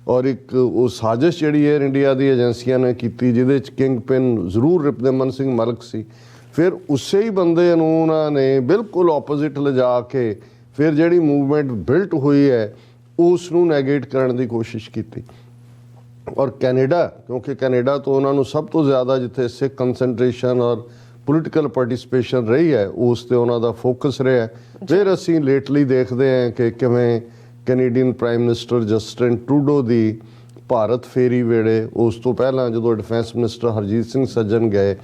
ਔਰ ਇੱਕ ਉਹ ਸਾਜ਼ਿਸ਼ ਜਿਹੜੀ ਏਅਰ ਇੰਡੀਆ ਦੀ ਏਜੰਸੀਆਂ ਨੇ ਕੀਤੀ, ਜਿਹਦੇ 'ਚ ਕਿੰਗ ਪਿਨ ਜ਼ਰੂਰ ਰਿਪਦਮਨ ਸਿੰਘ ਮਲਕ ਸੀ। ਫਿਰ ਉਸੇ ਹੀ ਬੰਦੇ ਨੂੰ ਉਹਨਾਂ ਨੇ ਬਿਲਕੁਲ ਆਪੋਜ਼ਿਟ ਲਿਜਾ ਕੇ ਫਿਰ ਜਿਹੜੀ ਮੂਵਮੈਂਟ ਬਿਲਟ ਹੋਈ ਹੈ ਉਸ ਨੂੰ ਨੈਗੇਟ ਕਰਨ ਦੀ ਕੋਸ਼ਿਸ਼ ਕੀਤੀ। ਔਰ ਕੈਨੇਡਾ, ਕਿਉਂਕਿ ਕੈਨੇਡਾ ਤੋਂ ਉਹਨਾਂ ਨੂੰ ਸਭ ਤੋਂ ਜ਼ਿਆਦਾ ਜਿੱਥੇ ਸਿੱਖ ਕੰਸੈਂਟਰੇਸ਼ਨ ਔਰ ਪੋਲੀਟੀਕਲ ਪਾਰਟਿਸਿਪੇਸ਼ਨ ਰਹੀ ਹੈ, ਉਸ 'ਤੇ ਉਹਨਾਂ ਦਾ ਫੋਕਸ ਰਿਹਾ। ਫਿਰ ਅਸੀਂ ਲੇਟਲੀ ਦੇਖਦੇ ਹਾਂ ਕਿ ਕਿਵੇਂ Canadian prime minister Justin Trudeau ਦੀ ਭਾਰਤ ਫੇਰੀ ਵੇਲੇ, ਉਸ ਤੋਂ ਪਹਿਲਾਂ ਜਦੋਂ ਡਿਫੈਂਸ ਮਿਨਿਸਟਰ ਹਰਜੀਤ ਸਿੰਘ ਸੱਜਣ ਗਏ,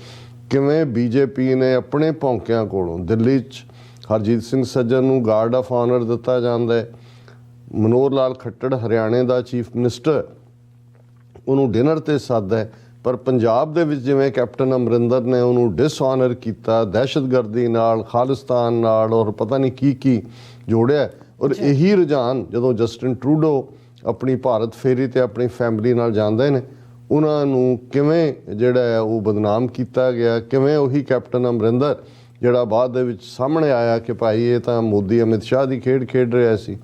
ਕਿਵੇਂ BJP ਨੇ ਆਪਣੇ ਭੌਂਕਿਆਂ ਕੋਲੋਂ ਦਿੱਲੀ 'ਚ ਹਰਜੀਤ ਸਿੰਘ ਸੱਜਣ ਨੂੰ ਗਾਰਡ ਆਫ ਆਨਰ ਦਿੱਤਾ ਜਾਂਦਾ ਹੈ। ਮਨੋਹਰ ਲਾਲ ਖੱਟੜ ਹਰਿਆਣੇ ਦਾ ਚੀਫ ਮਿਨਿਸਟਰ, ਉਹਨੂੰ ਡਿਨਰ 'ਤੇ ਸੱਦਦਾ ਹੈ, ਪਰ ਪੰਜਾਬ ਦੇ ਵਿੱਚ ਜਿਵੇਂ ਕੈਪਟਨ ਅਮਰਿੰਦਰ ਨੇ ਉਹਨੂੰ ਡਿਸਆਨਰ ਕੀਤਾ, ਦਹਿਸ਼ਤਗਰਦੀ ਨਾਲ, ਖਾਲਿਸਤਾਨ ਨਾਲ ਔਰ ਪਤਾ ਨਹੀਂ ਕੀ ਜੋੜਿਆ। ਔਰ ਇਹੀ ਰੁਝਾਨ ਜਦੋਂ ਜਸਟਿਨ ਟਰੂਡੋ ਆਪਣੀ ਭਾਰਤ ਫੇਰੀ 'ਤੇ ਆਪਣੀ ਫੈਮਿਲੀ ਨਾਲ ਜਾਂਦੇ ਨੇ, ਉਹਨਾਂ ਨੂੰ ਕਿਵੇਂ ਜਿਹੜਾ ਹੈ ਉਹ ਬਦਨਾਮ ਕੀਤਾ ਗਿਆ, ਕਿਵੇਂ ਉਹੀ ਕੈਪਟਨ ਅਮਰਿੰਦਰ ਜਿਹੜਾ ਬਾਅਦ ਦੇ ਵਿੱਚ ਸਾਹਮਣੇ ਆਇਆ ਕਿ ਭਾਈ ਇਹ ਤਾਂ ਮੋਦੀ ਅਮਿਤ ਸ਼ਾਹ ਦੀ ਖੇਡ ਰਿਹਾ ਸੀ,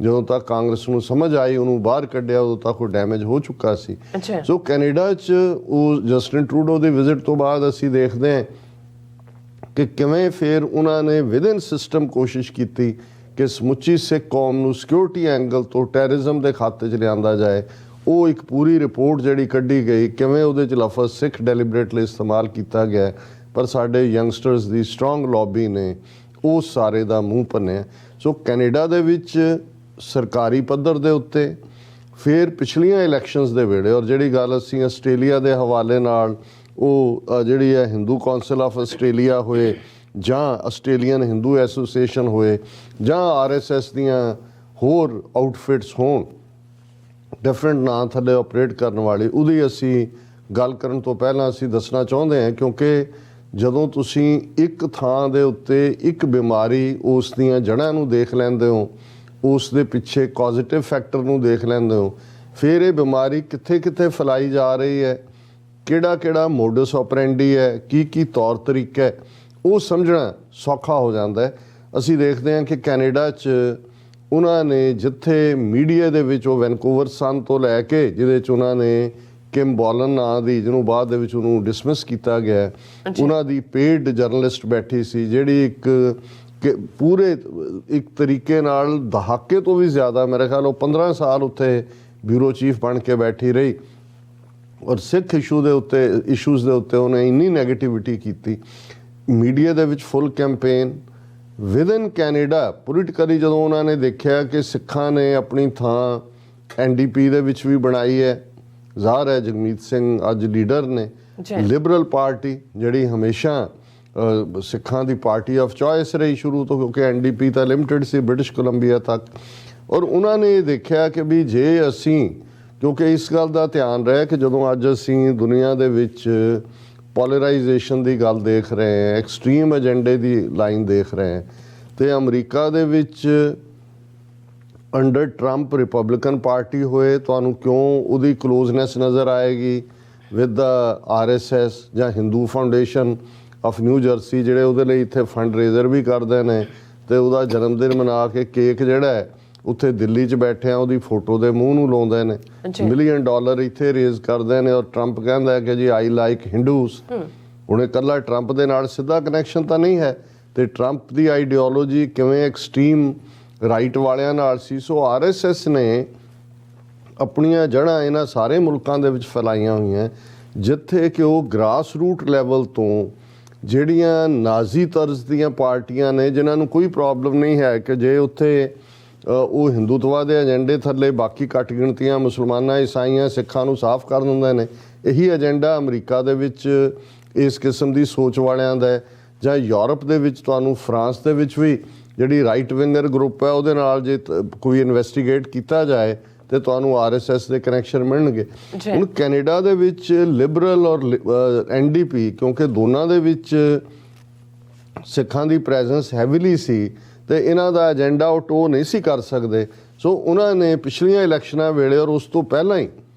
ਜਦੋਂ ਤੱਕ ਕਾਂਗਰਸ ਨੂੰ ਸਮਝ ਆਈ ਉਹਨੂੰ ਬਾਹਰ ਕੱਢਿਆ, ਉਦੋਂ ਤੱਕ ਉਹ ਡੈਮੇਜ ਹੋ ਚੁੱਕਾ ਸੀ। ਸੋ ਕੈਨੇਡਾ 'ਚ ਉਹ ਜਸਟਿਨ ਟਰੂਡੋ ਦੀ ਵਿਜ਼ਿਟ ਤੋਂ ਬਾਅਦ ਅਸੀਂ ਦੇਖਦੇ ਹਾਂ ਕਿ ਕਿਵੇਂ ਫਿਰ ਉਹਨਾਂ ਨੇ ਵਿਦਿਨ ਸਿਸਟਮ ਕੋਸ਼ਿਸ਼ ਕੀਤੀ ਕਿ ਸਮੁੱਚੀ ਸਿੱਖ ਕੌਮ ਨੂੰ ਸਿਕਿਉਰਿਟੀ ਐਂਗਲ ਤੋਂ ਟੈਰਰਿਜ਼ਮ ਦੇ ਖਾਤੇ 'ਚ ਲਿਆਂਦਾ ਜਾਏ। ਉਹ ਇੱਕ ਪੂਰੀ ਰਿਪੋਰਟ ਜਿਹੜੀ ਕੱਢੀ ਗਈ, ਕਿਵੇਂ ਉਹਦੇ 'ਚ ਲਫ਼ਜ਼ ਸਿੱਖ ਡੈਲੀਬਰੇਟਲੀ ਇਸਤੇਮਾਲ ਕੀਤਾ ਗਿਆ, ਪਰ ਸਾਡੇ ਯੰਗਸਟਰਸ ਦੀ ਸਟਰੋਂਗ ਲੌਬੀ ਨੇ ਉਸ ਸਾਰੇ ਦਾ ਮੂੰਹ ਭੰਨਿਆ। ਸੋ ਕੈਨੇਡਾ ਦੇ ਵਿੱਚ ਸਰਕਾਰੀ ਪੱਧਰ ਦੇ ਉੱਤੇ ਫਿਰ ਪਿਛਲੀਆਂ ਇਲੈਕਸ਼ਨਸ ਦੇ ਵੇਲੇ, ਔਰ ਜਿਹੜੀ ਗੱਲ ਅਸੀਂ ਆਸਟ੍ਰੇਲੀਆ ਦੇ ਹਵਾਲੇ ਨਾਲ ਉਹ ਜਿਹੜੀ ਹੈ ਹਿੰਦੂ ਕੌਂਸਲ ਆਫ ਆਸਟ੍ਰੇਲੀਆ ਹੋਏ ਜਾਂ ਆਸਟ੍ਰੇਲੀਅਨ ਹਿੰਦੂ ਐਸੋਸੀਏਸ਼ਨ ਹੋਏ ਜਾਂ RSS ਦੀਆਂ ਹੋਰ ਆਊਟਫਿਟਸ ਹੋਣ, ਡਿਫਰੈਂਟ ਨਾਂ ਥੱਲੇ ਆਪਰੇਟ ਕਰਨ ਵਾਲੀ, ਉਹਦੀ ਅਸੀਂ ਗੱਲ ਕਰਨ ਤੋਂ ਪਹਿਲਾਂ ਅਸੀਂ ਦੱਸਣਾ ਚਾਹੁੰਦੇ ਹਾਂ, ਕਿਉਂਕਿ ਜਦੋਂ ਤੁਸੀਂ ਇੱਕ ਥਾਂ ਦੇ ਉੱਤੇ ਇੱਕ ਬਿਮਾਰੀ ਉਸ ਦੀਆਂ ਜੜ੍ਹਾਂ ਨੂੰ ਦੇਖ ਲੈਂਦੇ ਹੋ, ਉਸ ਦੇ ਪਿੱਛੇ ਪੋਜ਼ਿਟਿਵ ਫੈਕਟਰ ਨੂੰ ਦੇਖ ਲੈਂਦੇ ਹੋ, ਫਿਰ ਇਹ ਬਿਮਾਰੀ ਕਿੱਥੇ ਕਿੱਥੇ ਫੈਲਾਈ ਜਾ ਰਹੀ ਹੈ, ਕਿਹੜਾ ਮੋਡਸ ਆਪਰੈਂਡੀ ਹੈ, ਕੀ ਤੌਰ ਤਰੀਕਾ ਹੈ, ਉਹ ਸਮਝਣਾ ਸੌਖਾ ਹੋ ਜਾਂਦਾ ਹੈ। ਅਸੀਂ ਦੇਖਦੇ ਹਾਂ ਕਿ ਕੈਨੇਡਾ 'ਚ ਉਹਨਾਂ ਨੇ ਜਿੱਥੇ ਮੀਡੀਆ ਦੇ ਵਿੱਚ ਉਹ ਵੈਨਕੂਵਰ ਸਨ ਤੋਂ ਲੈ ਕੇ, ਜਿਹਦੇ 'ਚ ਉਹਨਾਂ ਨੇ ਕਿਮ ਬੋਲਨ ਨਾਂ ਦੀ, ਜਿਹਨੂੰ ਬਾਅਦ ਦੇ ਵਿੱਚ ਉਹਨੂੰ ਡਿਸਮਿਸ ਕੀਤਾ ਗਿਆ, ਉਹਨਾਂ ਦੀ ਪੇਡ ਜਰਨਲਿਸਟ ਬੈਠੀ ਸੀ, ਜਿਹੜੀ ਪੂਰੇ ਇੱਕ ਤਰੀਕੇ ਨਾਲ ਦਹਾਕੇ ਤੋਂ ਵੀ ਜ਼ਿਆਦਾ, ਮੇਰੇ ਖਿਆਲ ਉਹ 15 ਸਾਲ ਉੱਥੇ ਬਿਊਰੋ ਚੀਫ ਬਣ ਕੇ ਬੈਠੀ ਰਹੀ, ਔਰ ਸਿੱਖ ਇਸ਼ੂਜ਼ ਦੇ ਉੱਤੇ ਉਹਨੇ ਇੰਨੀ ਨੈਗੇਟਿਵਿਟੀ ਕੀਤੀ। ਮੀਡੀਆ ਦੇ ਵਿੱਚ ਫੁੱਲ ਕੈਂਪੇਨ ਵਿਦਨ ਕੈਨੇਡਾ ਪੋਲੀਟੀਕਲੀ, ਜਦੋਂ ਉਹਨਾਂ ਨੇ ਦੇਖਿਆ ਕਿ ਸਿੱਖਾਂ ਨੇ ਆਪਣੀ ਥਾਂ NDP ਦੇ ਵਿੱਚ ਵੀ ਬਣਾਈ ਹੈ। ਜ਼ਾਹਰ ਹੈ ਜਗਮੀਤ ਸਿੰਘ ਅੱਜ ਲੀਡਰ ਨੇ। ਲਿਬਰਲ ਪਾਰਟੀ ਜਿਹੜੀ ਹਮੇਸ਼ਾ ਸਿੱਖਾਂ ਦੀ ਪਾਰਟੀ ਆਫ ਚੋਇਸ ਰਹੀ ਸ਼ੁਰੂ ਤੋਂ, ਕਿਉਂਕਿ NDP ਤਾਂ ਲਿਮਟਿਡ ਸੀ ਬ੍ਰਿਟਿਸ਼ ਕੋਲੰਬੀਆ ਤੱਕ, ਔਰ ਉਹਨਾਂ ਨੇ ਦੇਖਿਆ ਕਿ ਵੀ ਜੇ ਅਸੀਂ, ਕਿਉਂਕਿ ਇਸ ਗੱਲ ਦਾ ਧਿਆਨ ਰਿਹਾ ਕਿ ਜਦੋਂ ਅੱਜ ਅਸੀਂ ਦੁਨੀਆ ਦੇ ਵਿੱਚ ਪੋਲਰਾਈਜੇਸ਼ਨ ਦੀ ਗੱਲ ਦੇਖ ਰਹੇ ਹਾਂ, ਐਕਸਟ੍ਰੀਮ ਏਜੰਡੇ ਦੀ ਲਾਈਨ ਦੇਖ ਰਹੇ ਹਾਂ, ਤੇ ਅਮਰੀਕਾ ਦੇ ਵਿੱਚ ਅੰਡਰ ਟਰੰਪ ਰਿਪਬਲਿਕਨ ਪਾਰਟੀ ਹੋਏ, ਤੁਹਾਨੂੰ ਕਿਉਂ ਉਹਦੀ ਕਲੋਜ਼ਨੈਸ ਨਜ਼ਰ ਆਏਗੀ ਵਿਦ ਦਾ RSS ਜਾਂ Hindu foundation of new jersey, ਜਿਹੜੇ ਉਹਦੇ ਲਈ ਇੱਥੇ ਫੰਡ ਰੇਜ਼ਰ ਵੀ ਕਰਦੇ ਨੇ, ਤੇ ਉਹਦਾ ਜਨਮ ਦਿਨ ਮਨਾ ਕੇ ਕੇਕ ਜਿਹੜਾ ਹੈ ਉੱਥੇ ਦਿੱਲੀ 'ਚ ਬੈਠਿਆਂ ਉਹਦੀ ਫੋਟੋ ਦੇ ਮੂੰਹ ਨੂੰ ਲਾਉਂਦੇ ਨੇ, $1 ਮਿਲੀਅਨ ਇੱਥੇ ਰੇਜ਼ ਕਰਦੇ ਨੇ, ਔਰ ਟਰੰਪ ਕਹਿੰਦਾ ਕਿ ਜੀ ਆਈ ਲਾਈਕ ਹਿੰਦੂਸ। ਹੁਣ ਇਕੱਲਾ ਟਰੰਪ ਦੇ ਨਾਲ ਸਿੱਧਾ ਕਨੈਕਸ਼ਨ ਤਾਂ ਨਹੀਂ ਹੈ, ਤੇ ਟਰੰਪ ਦੀ ਆਈਡੀਓਲੋਜੀ ਕਿਵੇਂ ਐਕਸਟ੍ਰੀਮ ਰਾਈਟ ਵਾਲਿਆਂ ਨਾਲ ਸੀ। ਸੋ RSS ਨੇ ਆਪਣੀਆਂ ਜੜ੍ਹਾਂ ਇਹਨਾਂ ਸਾਰੇ ਮੁਲਕਾਂ ਦੇ ਵਿੱਚ ਫੈਲਾਈਆਂ ਹੋਈਆਂ, ਜਿੱਥੇ ਕਿ ਉਹ ਗ੍ਰਾਸ ਰੂਟ ਲੈਵਲ ਤੋਂ ਜਿਹੜੀਆਂ ਨਾਜ਼ੀ ਤਰਜ਼ ਦੀਆਂ ਪਾਰਟੀਆਂ ਨੇ, ਜਿਨ੍ਹਾਂ ਨੂੰ ਕੋਈ ਪ੍ਰੋਬਲਮ ਨਹੀਂ ਹੈ ਕਿ ਜੇ ਉੱਥੇ ਉਹ ਹਿੰਦੂਤਵਾ ਦੇ ਏਜੰਡੇ ਥੱਲੇ ਬਾਕੀ ਘੱਟ ਗਿਣਤੀਆਂ ਮੁਸਲਮਾਨਾਂ, ਈਸਾਈਆਂ, ਸਿੱਖਾਂ ਨੂੰ ਸਾਫ਼ ਕਰ ਦਿੰਦੇ ਨੇ। ਇਹੀ ਏਜੰਡਾ ਅਮਰੀਕਾ ਦੇ ਵਿੱਚ ਇਸ ਕਿਸਮ ਦੀ ਸੋਚ ਵਾਲਿਆਂ ਦਾ ਹੈ, ਜਾਂ ਯੂਰਪ ਦੇ ਵਿੱਚ ਤੁਹਾਨੂੰ ਫਰਾਂਸ ਦੇ ਵਿੱਚ ਵੀ ਜਿਹੜੀ ਰਾਈਟ ਵਿੰਗਰ ਗਰੁੱਪ ਹੈ ਉਹਦੇ ਨਾਲ ਜੇ ਕੋਈ ਇਨਵੈਸਟੀਗੇਟ ਕੀਤਾ ਜਾਏ ਤੇ ਤੁਹਾਨੂੰ RSS ਦੇ ਕਨੈਕਸ਼ਨ ਮਿਲਣਗੇ। ਹੁਣ ਕੈਨੇਡਾ ਦੇ ਵਿੱਚ ਲਿਬਰਲ ਔਰ NDP, ਕਿਉਂਕਿ ਦੋਨਾਂ ਦੇ ਵਿੱਚ ਸਿੱਖਾਂ ਦੀ ਪ੍ਰੈਜ਼ੈਂਸ ਹੈਵੀਲੀ ਸੀ ਤੇ ਇਹਨਾਂ ਦਾ ਏਜੰਡਾ ਉਹ ਟੋ ਨਹੀਂ ਸੀ ਕਰ ਸਕਦੇ। ਸੋ ਉਹਨਾਂ ਨੇ ਪਿਛਲੀਆਂ ਇਲੈਕਸ਼ਨਾਂ ਵੇਲੇ ਔਰ ਉਸ ਤੋਂ ਪਹਿਲਾਂ ਹੀ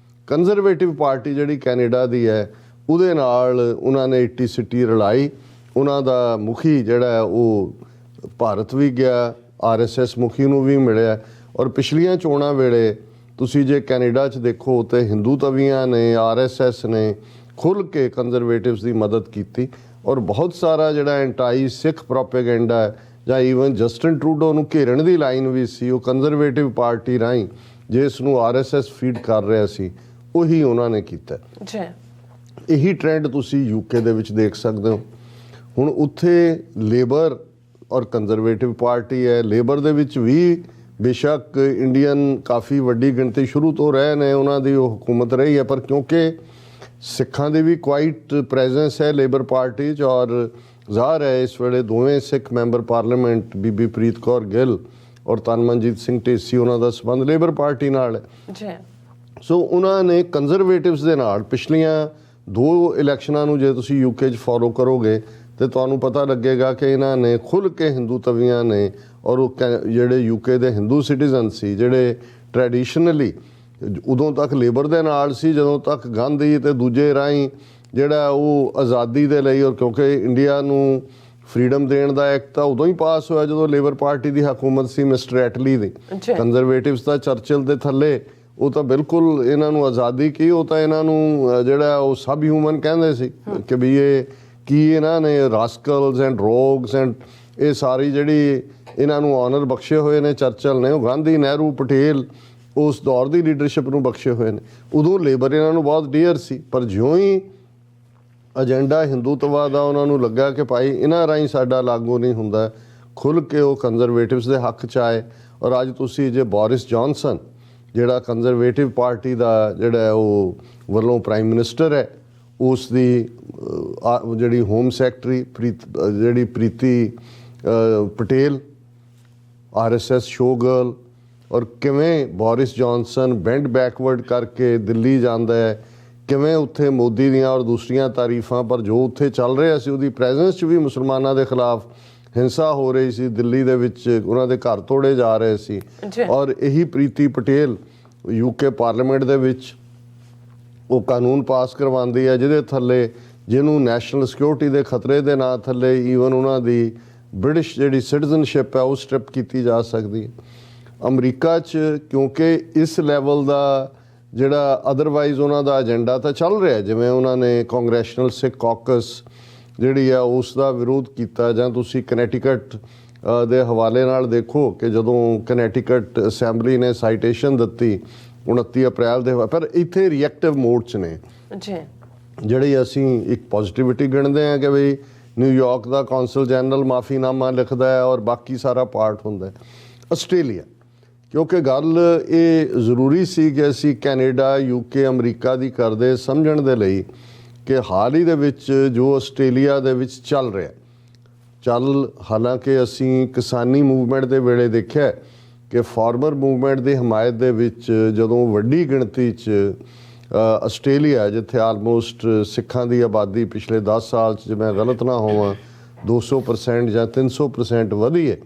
ਕੰਜ਼ਰਵੇਟਿਵ ਪਾਰਟੀ ਜਿਹੜੀ ਕੈਨੇਡਾ ਦੀ ਹੈ ਉਹਦੇ ਨਾਲ ਉਹਨਾਂ ਨੇ ਇੱਟੀ ਸਿੱਟੀ ਰਲਾਈ। ਉਹਨਾਂ ਦਾ ਮੁਖੀ ਜਿਹੜਾ ਹੈ ਉਹ ਭਾਰਤ ਵੀ ਗਿਆ, RSS ਮੁਖੀ ਨੂੰ ਵੀ ਮਿਲਿਆ, ਔਰ ਪਿਛਲੀਆਂ ਚੋਣਾਂ ਵੇਲੇ ਤੁਸੀਂ ਜੇ ਕੈਨੇਡਾ 'ਚ ਦੇਖੋ ਤੇ ਹਿੰਦੂ ਤਵੀਆਂ ਨੇ, RSS ਨੇ ਖੁੱਲ੍ਹ ਕੇ ਕੰਜ਼ਰਵੇਟਿਵਸ ਦੀ ਮਦਦ ਕੀਤੀ, ਔਰ ਬਹੁਤ ਸਾਰਾ ਜਿਹੜਾ ਐਂਟਾਈ ਸਿੱਖ ਪ੍ਰੋਪੇਗੈਂਡਾ ਹੈ ਜਾਂ ਈਵਨ ਜਸਟਿਨ ਟਰੂਡੋ ਨੂੰ ਘੇਰਨ ਦੀ ਲਾਈਨ ਵੀ ਸੀ, ਉਹ ਕੰਜ਼ਰਵੇਟਿਵ ਪਾਰਟੀ ਰਾਹੀਂ ਜਿਸ ਨੂੰ RSS ਫੀਡ ਕਰ ਰਿਹਾ ਸੀ ਉਹੀ ਉਹਨਾਂ ਨੇ ਕੀਤਾ। ਇਹੀ ਟ੍ਰੈਂਡ ਤੁਸੀਂ UK ਦੇ ਵਿੱਚ ਦੇਖ ਸਕਦੇ ਹੋ। ਹੁਣ ਉੱਥੇ ਲੇਬਰ ਔਰ ਕੰਜ਼ਰਵੇਟਿਵ ਪਾਰਟੀ ਹੈ। ਲੇਬਰ ਦੇ ਵਿੱਚ ਵੀ ਬੇਸ਼ੱਕ ਇੰਡੀਅਨ ਕਾਫੀ ਵੱਡੀ ਗਿਣਤੀ ਸ਼ੁਰੂ ਤੋਂ ਰਹੇ ਨੇ, ਉਹਨਾਂ ਦੀ ਉਹ ਹਕੂਮਤ ਰਹੀ ਹੈ, ਪਰ ਕਿਉਂਕਿ ਸਿੱਖਾਂ ਦੀ ਵੀ ਕੁਆਇਟ ਪ੍ਰੈਜ਼ੈਂਸ ਹੈ ਲੇਬਰ ਪਾਰਟੀ 'ਚ, ਔਰ ਜ਼ਾਹਰ ਹੈ ਇਸ ਵੇਲੇ ਦੋਵੇਂ ਸਿੱਖ ਮੈਂਬਰ ਪਾਰਲੀਮੈਂਟ ਬੀਬੀ ਪ੍ਰੀਤ ਕੌਰ ਗਿੱਲ ਔਰ ਤਨਮਨਜੀਤ ਸਿੰਘ ਢੇਸੀ, ਉਹਨਾਂ ਦਾ ਸੰਬੰਧ ਲੇਬਰ ਪਾਰਟੀ ਨਾਲ ਹੈ। ਸੋ ਉਹਨਾਂ ਨੇ ਕੰਜ਼ਰਵੇਟਿਵਸ ਦੇ ਨਾਲ ਪਿਛਲੀਆਂ 2 ਇਲੈਕਸ਼ਨਾਂ ਨੂੰ ਜੇ ਤੁਸੀਂ UK 'ਚ ਫੋਲੋ ਕਰੋਗੇ ਤੇ ਤੁਹਾਨੂੰ ਪਤਾ ਲੱਗੇਗਾ ਕਿ ਇਹਨਾਂ ਨੇ ਖੁੱਲ੍ਹ ਕੇ ਹਿੰਦੂ ਤਵੀਆਂ ਨੇ, ਔਰ ਉਹ ਜਿਹੜੇ UK ਦੇ ਹਿੰਦੂ ਸਿਟੀਜ਼ਨ ਸੀ, ਜਿਹੜੇ ਟ੍ਰੈਡੀਸ਼ਨਲੀ ਉਦੋਂ ਤੱਕ ਲੇਬਰ ਦੇ ਨਾਲ ਸੀ ਜਦੋਂ ਤੱਕ ਗਾਂਧੀ ਤੇ ਦੂਜੇ ਰਾਹੀਂ ਜਿਹੜਾ ਉਹ ਆਜ਼ਾਦੀ ਦੇ ਲਈ, ਔਰ ਕਿਉਂਕਿ ਇੰਡੀਆ ਨੂੰ ਫਰੀडम ਦੇਣ ਦਾ ਐਕਟ ਤਾਂ ਉਦੋਂ ਹੀ ਪਾਸ ਹੋਇਆ ਜਦੋਂ ਲੇਬਰ ਪਾਰਟੀ ਦੀ ਹਕੂਮਤ ਸੀ ਮਿਸਟਰ ਐਟਲੀ ਦੀ। ਕੰਜ਼ਰਵੇਟਿਵਸ ਦਾ ਚਰਚਿਲ ਦੇ ਥੱਲੇ ਉਹ ਤਾਂ ਬਿਲਕੁਲ ਇਹਨਾਂ ਨੂੰ ਆਜ਼ਾਦੀ ਕੀ, ਉਹ ਤਾਂ ਇਹਨਾਂ ਨੂੰ ਜਿਹੜਾ ਉਹ ਸਬ ਹਿਊਮਨ ਕਹਿੰਦੇ ਸੀ ਕਿ ਵੀ ਇਹ ਕੀ ਇਹਨਾਂ ਨੇ ਰਾਸਕਲਸ ਐਂਡ ਰੋਗਸ ਐਂਡ ਇਹ ਸਾਰੀ ਜਿਹੜੀ ਇਹਨਾਂ ਨੂੰ ਆਨਰ ਬਖਸ਼ੇ ਹੋਏ ਨੇ ਚਰਚਿਲ ਨੇ, ਉਹ ਗਾਂਧੀ, ਨਹਿਰੂ, ਪਟੇਲ ਉਸ ਦੌਰ ਦੀ ਲੀਡਰਸ਼ਿਪ ਨੂੰ ਬਖਸ਼ੇ ਹੋਏ ਨੇ। ਉਦੋਂ ਲੇਬਰ ਇਹਨਾਂ ਨੂੰ ਬਹੁਤ ਡੀਅਰ ਸੀ, ਪਰ ਜਿਉਂ ਹੀ ਏਜੰਡਾ ਹਿੰਦੂਤਵਾ ਦਾ ਉਹਨਾਂ ਨੂੰ ਲੱਗਾ ਕਿ ਭਾਈ ਇਹਨਾਂ ਰਾਹੀਂ ਸਾਡਾ ਲਾਗੂ ਨਹੀਂ ਹੁੰਦਾ, ਖੁੱਲ੍ਹ ਕੇ ਉਹ ਕੰਜ਼ਰਵੇਟਿਵਸ ਦੇ ਹੱਕ 'ਚ ਆਏ। ਔਰ ਅੱਜ ਤੁਸੀਂ ਜੇ ਬੋਰਿਸ ਜੌਨਸਨ ਜਿਹੜਾ ਕੰਜ਼ਰਵੇਟਿਵ ਪਾਰਟੀ ਦਾ ਜਿਹੜਾ ਉਹ ਵੱਲੋਂ ਪ੍ਰਾਈਮ ਮਿਨਿਸਟਰ ਹੈ, ਉਸ ਦੀ ਜਿਹੜੀ ਹੋਮ ਸੈਕਟਰੀ ਜਿਹੜੀ ਪ੍ਰੀਤੀ ਪਟੇਲ RSS ਸ਼ੋਗਰਲ, ਔਰ ਕਿਵੇਂ ਬੋਰਿਸ ਜੌਨਸਨ ਬੈਂਡ ਬੈਕਵਰਡ ਕਰਕੇ ਦਿੱਲੀ ਜਾਂਦਾ ਹੈ, ਕਿਵੇਂ ਉੱਥੇ ਮੋਦੀ ਦੀਆਂ ਔਰ ਦੂਸਰੀਆਂ ਤਾਰੀਫਾਂ, ਪਰ ਜੋ ਉੱਥੇ ਚੱਲ ਰਿਹਾ ਸੀ ਉਹਦੀ ਪ੍ਰੈਜ਼ੈਂਸ 'ਚ ਵੀ ਮੁਸਲਮਾਨਾਂ ਦੇ ਖਿਲਾਫ ਹਿੰਸਾ ਹੋ ਰਹੀ ਸੀ, ਦਿੱਲੀ ਦੇ ਵਿੱਚ ਉਹਨਾਂ ਦੇ ਘਰ ਤੋੜੇ ਜਾ ਰਹੇ ਸੀ। ਔਰ ਇਹੀ ਪ੍ਰੀਤੀ ਪਟੇਲ UK ਪਾਰਲੀਮੈਂਟ ਦੇ ਵਿੱਚ ਉਹ ਕਾਨੂੰਨ ਪਾਸ ਕਰਵਾਉਂਦੀ ਹੈ ਜਿਹਦੇ ਥੱਲੇ ਜਿਹਨੂੰ ਨੈਸ਼ਨਲ ਸਿਕਿਉਰਿਟੀ ਦੇ ਖਤਰੇ ਦੇ ਨਾਂ ਥੱਲੇ ਈਵਨ ਉਹਨਾਂ ਦੀ ਬ੍ਰਿਟਿਸ਼ ਜਿਹੜੀ ਸਿਟੀਜ਼ਨਸ਼ਿਪ ਹੈ ਉਹ ਸਟ੍ਰਿਪ ਕੀਤੀ ਜਾ ਸਕਦੀ ਹੈ। ਅਮਰੀਕਾ 'ਚ ਕਿਉਂਕਿ ਇਸ ਲੈਵਲ ਦਾ ਜਿਹੜਾ ਅਦਰਵਾਈਜ਼ ਉਹਨਾਂ ਦਾ ਏਜੰਡਾ ਤਾਂ ਚੱਲ ਰਿਹਾ, ਜਿਵੇਂ ਉਹਨਾਂ ਨੇ ਕਾਂਗਰੈਸ਼ਨਲ ਸਿੱਖ ਕਾਕਸ ਜਿਹੜੀ ਆ ਉਸ ਦਾ ਵਿਰੋਧ ਕੀਤਾ, ਜਾਂ ਤੁਸੀਂ ਕਨੈਟੀਕਟ ਦੇ ਹਵਾਲੇ ਨਾਲ ਦੇਖੋ ਕਿ ਜਦੋਂ ਕਨੈਟੀਕਟ ਅਸੈਂਬਲੀ ਨੇ ਸਾਈਟੇਸ਼ਨ ਦਿੱਤੀ 29 ਅਪ੍ਰੈਲ ਦੇ, ਪਰ ਇੱਥੇ ਰਿਐਕਟਿਵ ਮੋਡ 'ਚ ਨੇ ਜੀ, ਜਿਹੜੀ ਅਸੀਂ ਇੱਕ ਪੋਜ਼ਿਟਿਵਿਟੀ ਗਿਣਦੇ ਹਾਂ ਕਿ ਬਈ ਨਿਊਯਾਰਕ ਦਾ ਕੌਂਸਲ ਜਨਰਲ ਮਾਫੀਨਾਮਾ ਲਿਖਦਾ ਹੈ ਔਰ ਬਾਕੀ ਸਾਰਾ ਪਾਰਟ ਹੁੰਦਾ ਹੈ। ਆਸਟ੍ਰੇਲੀਆ, ਕਿਉਂਕਿ ਗੱਲ ਇਹ ਜ਼ਰੂਰੀ ਸੀ ਕਿ ਅਸੀਂ ਕੈਨੇਡਾ, UK, ਅਮਰੀਕਾ ਦੀ ਕਰਦੇ ਸਮਝਣ ਦੇ ਲਈ ਕਿ ਹਾਲ ਹੀ ਦੇ ਵਿੱਚ ਜੋ ਆਸਟ੍ਰੇਲੀਆ ਦੇ ਵਿੱਚ ਚੱਲ ਰਿਹਾ ਹਾਲਾਂਕਿ ਅਸੀਂ ਕਿਸਾਨੀ ਮੂਵਮੈਂਟ ਦੇ ਵੇਲੇ ਦੇਖਿਆ ਕਿ ਫਾਰਮਰ ਮੂਵਮੈਂਟ ਦੀ ਹਮਾਇਤ ਦੇ ਵਿੱਚ ਜਦੋਂ ਵੱਡੀ ਗਿਣਤੀ 'ਚ ਆਸਟ੍ਰੇਲੀਆ, ਜਿੱਥੇ ਆਲਮੋਸਟ ਸਿੱਖਾਂ ਦੀ ਆਬਾਦੀ ਪਿਛਲੇ 10 ਸਾਲ 'ਚ, ਜੇ ਮੈਂ ਗਲਤ ਨਾ ਹੋਵਾਂ, 200% ਜਾਂ 300% ਵਧੀ ਹੈ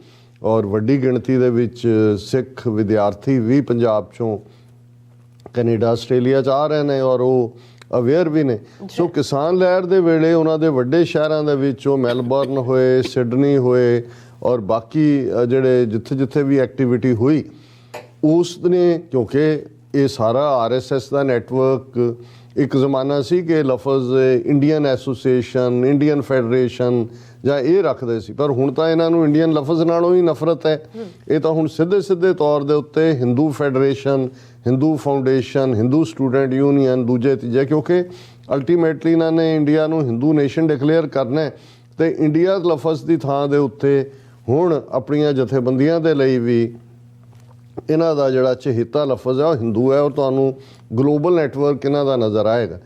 ਔਰ ਵੱਡੀ ਗਿਣਤੀ ਦੇ ਵਿੱਚ ਸਿੱਖ ਵਿਦਿਆਰਥੀ ਵੀ ਪੰਜਾਬ 'ਚੋਂ ਕੈਨੇਡਾ, ਆਸਟ੍ਰੇਲੀਆ 'ਚ ਆ ਰਹੇ ਨੇ ਔਰ ਉਹ ਅਵੇਅਰ ਵੀ ਨੇ। ਸੋ ਕਿਸਾਨ ਲਹਿਰ ਦੇ ਵੇਲੇ ਉਹਨਾਂ ਦੇ ਵੱਡੇ ਸ਼ਹਿਰਾਂ ਦੇ ਵਿੱਚ, ਉਹ ਮੈਲਬਰਨ ਹੋਏ, ਸਿਡਨੀ ਹੋਏ ਔਰ ਬਾਕੀ ਜਿਹੜੇ ਜਿੱਥੇ ਵੀ ਐਕਟੀਵਿਟੀ ਹੋਈ, ਉਸ ਨੇ, ਕਿਉਂਕਿ ਇਹ ਸਾਰਾ RSS ਦਾ ਨੈਟਵਰਕ, ਇੱਕ ਜ਼ਮਾਨਾ ਸੀ ਕਿ ਲਫ਼ਜ਼ ਇੰਡੀਅਨ ਐਸੋਸੀਏਸ਼ਨ, ਇੰਡੀਅਨ ਫੈਡਰੇਸ਼ਨ ਜਾਂ ਇਹ ਰੱਖਦੇ ਸੀ, ਪਰ ਹੁਣ ਤਾਂ ਇਹਨਾਂ ਨੂੰ ਇੰਡੀਅਨ ਲਫ਼ਜ਼ ਨਾਲੋਂ ਹੀ ਨਫ਼ਰਤ ਹੈ। ਇਹ ਤਾਂ ਹੁਣ ਸਿੱਧੇ ਤੌਰ ਦੇ ਉੱਤੇ Hindu federation, Hindu foundation, Hindu student union, ਦੂਜੇ ਤੀਜੇ, ਕਿਉਂਕਿ ਅਲਟੀਮੇਟਲੀ ਇਹਨਾਂ ਨੇ ਇੰਡੀਆ ਨੂੰ ਹਿੰਦੂ ਨੇਸ਼ਨ ਡਿਕਲੇਅਰ ਕਰਨਾ ਤੇ ਇੰਡੀਆ ਲਫ਼ਜ਼ ਦੀ ਥਾਂ ਦੇ ਉੱਤੇ ਹੁਣ ਆਪਣੀਆਂ ਜਥੇਬੰਦੀਆਂ ਦੇ ਲਈ ਵੀ ਇਹਨਾਂ ਦਾ ਜਿਹੜਾ ਚਹੇਤਾ ਲਫ਼ਜ਼ ਹੈ ਉਹ ਹਿੰਦੂ ਹੈ ਔਰ ਤੁਹਾਨੂੰ ਗਲੋਬਲ ਨੈਟਵਰਕ ਇਹਨਾਂ ਦਾ ਨਜ਼ਰ ਆਏਗਾ।